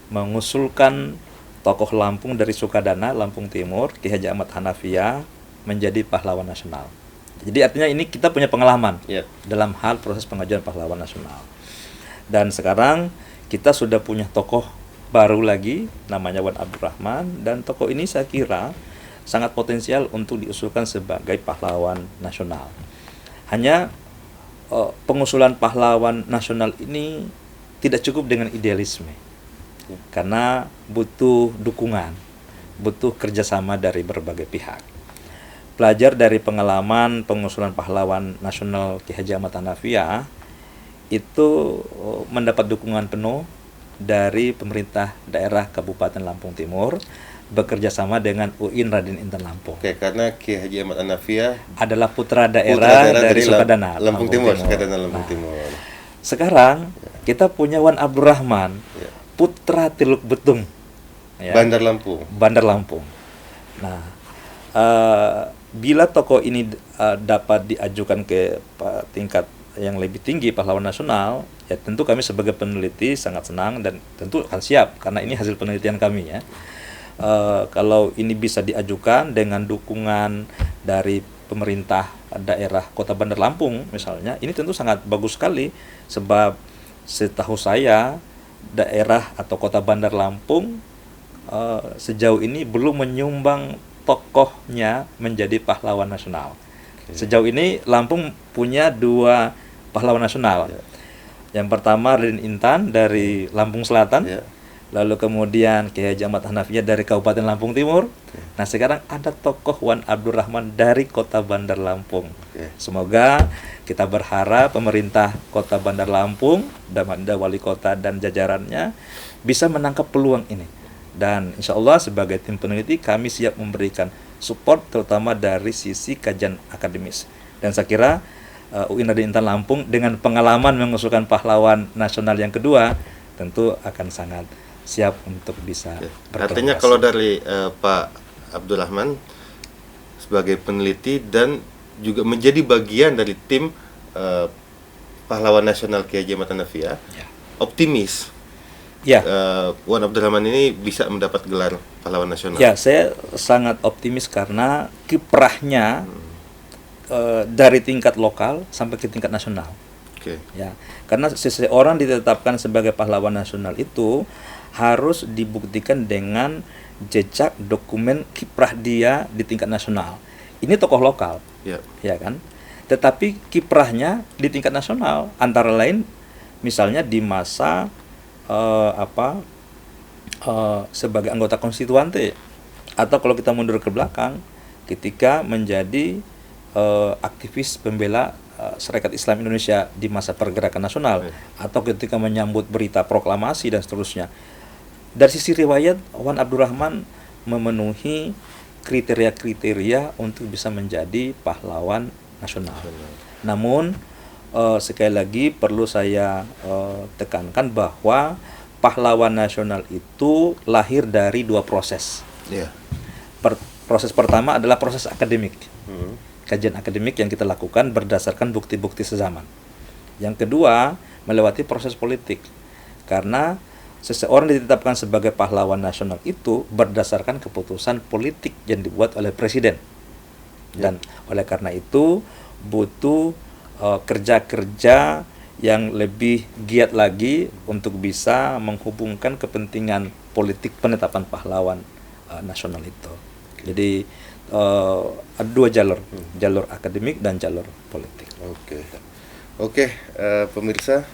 mengusulkan tokoh Lampung dari Sukadana, Lampung Timur, Ki Haji Ahmad Hanafiah menjadi pahlawan nasional. Jadi artinya ini kita punya pengalaman dalam hal proses pengajuan pahlawan nasional. Dan sekarang kita sudah punya tokoh baru lagi, namanya Wan Abdurrahman, dan tokoh ini saya kira sangat potensial untuk diusulkan sebagai pahlawan nasional. Hanya pengusulan pahlawan nasional ini tidak cukup dengan idealisme. Karena butuh dukungan, butuh kerjasama dari berbagai pihak. Belajar dari pengalaman pengusulan pahlawan nasional Ki Haji Ahmad Hanafiah, itu mendapat dukungan penuh dari pemerintah daerah Kabupaten Lampung Timur, bekerja sama dengan UIN Raden Intan Lampung.
Oke, karena Ki Haji Ahmad Hanafiah
adalah putra daerah dari Sukadana,
Lampung Timur. Sukadana Lampung Timur.
Sekarang kita punya Wan Abdurrahman, putra Teluk Betung, ya,
Bandar Lampung.
Bandar Lampung. Nah, bila tokoh ini dapat diajukan ke tingkat yang lebih tinggi pahlawan nasional, ya tentu kami sebagai peneliti sangat senang dan tentu akan siap karena ini hasil penelitian kami ya. kalau ini bisa diajukan dengan dukungan dari pemerintah daerah Kota Bandar Lampung misalnya, ini tentu sangat bagus sekali, sebab setahu saya daerah atau Kota Bandar Lampung sejauh ini belum menyumbang tokohnya menjadi pahlawan nasional. Sejauh ini Lampung punya 2 pahlawan nasional. Yang pertama Raden Intan dari Lampung Selatan, lalu kemudian Kiai Haji Ahmad Hanafiyah dari Kabupaten Lampung Timur. Nah sekarang ada tokoh Wan Abdurrahman dari Kota Bandar Lampung. Semoga kita berharap pemerintah Kota Bandar Lampung, Damanda Wali Kota dan jajarannya bisa menangkap peluang ini. Dan insya Allah sebagai tim peneliti kami siap memberikan support terutama dari sisi kajian akademis. Dan saya kira UIN Raden Intan Lampung dengan pengalaman mengusulkan pahlawan nasional yang kedua tentu akan sangat siap untuk bisa berkolaborasi.
Artinya kalau dari Pak Abdurrahman sebagai peneliti dan juga menjadi bagian dari tim pahlawan nasional Kiai Haji Ahmad Hanafiyah, optimis Wan Abdurrahman ini bisa mendapat gelar pahlawan nasional.
Ya, saya sangat optimis karena kiprahnya dari tingkat lokal sampai ke tingkat nasional. Ya, karena seseorang ditetapkan sebagai pahlawan nasional itu harus dibuktikan dengan jejak dokumen kiprah dia di tingkat nasional. Ini tokoh lokal, ya kan? Tetapi kiprahnya di tingkat nasional, antara lain misalnya di masa sebagai anggota konstituante, atau kalau kita mundur ke belakang ketika menjadi aktivis pembela Serikat Islam Indonesia di masa pergerakan nasional, atau ketika menyambut berita proklamasi dan seterusnya. Dari sisi riwayat, Wan Abdurrahman memenuhi kriteria-kriteria untuk bisa menjadi pahlawan nasional. Namun sekali lagi perlu saya tekankan bahwa pahlawan nasional itu lahir dari 2 proses. Proses pertama adalah proses akademik. Kajian akademik yang kita lakukan berdasarkan bukti-bukti sezaman. Yang kedua, melewati proses politik. Karena seseorang ditetapkan sebagai pahlawan nasional itu berdasarkan keputusan politik yang dibuat oleh presiden. Dan oleh karena itu butuh kerja-kerja yang lebih giat lagi untuk bisa menghubungkan kepentingan politik penetapan pahlawan nasional itu. Jadi ada 2 jalur, jalur akademik dan jalur politik.
Oke, pemirsa,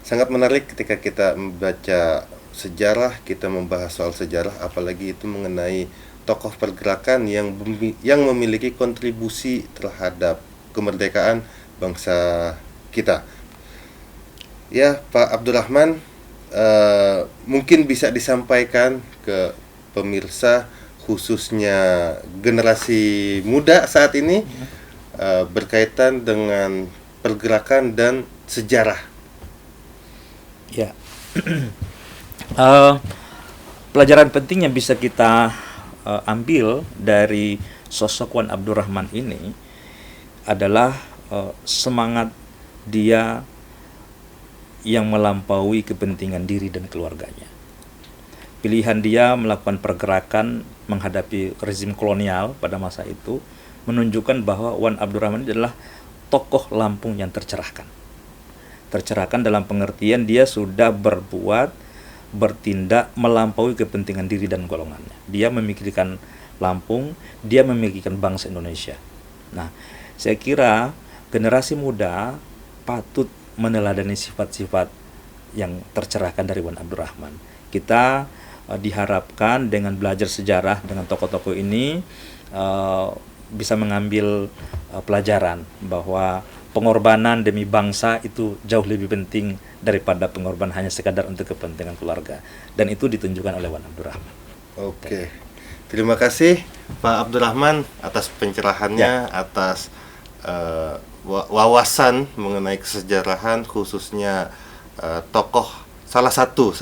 sangat menarik ketika kita membaca sejarah, kita membahas soal sejarah, apalagi itu mengenai tokoh pergerakan yang memiliki kontribusi terhadap kemerdekaan bangsa kita. Ya, Pak Abdurrahman, mungkin bisa disampaikan ke pemirsa, khususnya generasi muda saat ini, berkaitan dengan pergerakan dan sejarah.
Ya, pelajaran penting yang bisa kita ambil dari sosok Wan Abdurrahman ini adalah semangat dia yang melampaui kepentingan diri dan keluarganya. Pilihan dia melakukan pergerakan menghadapi rezim kolonial pada masa itu menunjukkan bahwa Wan Abdurrahman adalah tokoh Lampung yang tercerahkan. Tercerahkan dalam pengertian dia sudah bertindak melampaui kepentingan diri dan golongannya. Dia memikirkan Lampung, dia memikirkan bangsa Indonesia. Nah, saya kira generasi muda patut meneladani sifat-sifat yang tercerahkan dari Wan Abdurrahman. Kita diharapkan dengan belajar sejarah dengan tokoh-tokoh ini bisa mengambil pelajaran bahwa pengorbanan demi bangsa itu jauh lebih penting daripada pengorbanan hanya sekadar untuk kepentingan keluarga, dan itu ditunjukkan oleh Wan Abdurrahman.
Terima kasih Pak Abdurrahman atas pencerahannya, atas wawasan mengenai kesejarahan, khususnya salah satu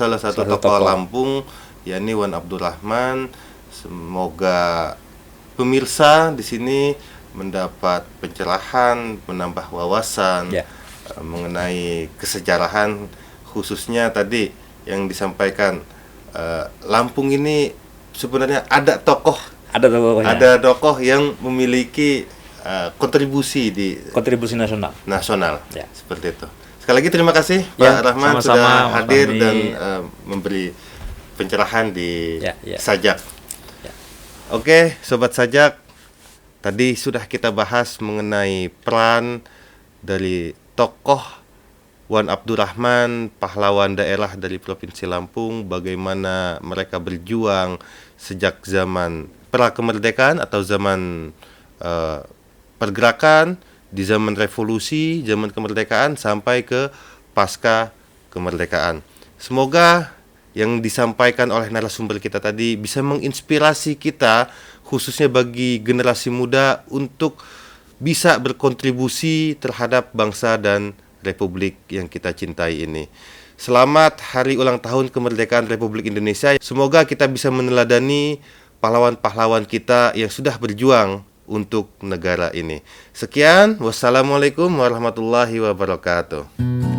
tokoh Lampung, yakni Wan Abdurrahman. Semoga pemirsa di sini mendapat pencerahan, menambah wawasan mengenai kesejarahan, khususnya tadi yang disampaikan, Lampung ini sebenarnya ada tokoh
Ada tokohnya.
ada tokoh yang memiliki kontribusi di
Kontribusi nasional.
nasional,
Ya.
seperti itu. Sekali lagi terima kasih
Ya,
Pak Rahman
sama-sama,
sudah
Mas
hadir
Fahmi.
dan memberi pencerahan di
Ya, ya.
Sajak.
Ya.
Oke, Sobat Sajak, tadi sudah kita bahas mengenai peran dari tokoh Wan Abdurrahman, pahlawan daerah dari Provinsi Lampung, bagaimana mereka berjuang sejak zaman pra-kemerdekaan atau zaman pergerakan, di zaman revolusi, zaman kemerdekaan sampai ke pasca kemerdekaan. Semoga yang disampaikan oleh narasumber kita tadi bisa menginspirasi kita, khususnya bagi generasi muda, untuk bisa berkontribusi terhadap bangsa dan republik yang kita cintai ini. Selamat hari ulang tahun kemerdekaan Republik Indonesia. Semoga kita bisa meneladani pahlawan-pahlawan kita yang sudah berjuang untuk negara ini. Sekian, wassalamualaikum warahmatullahi wabarakatuh.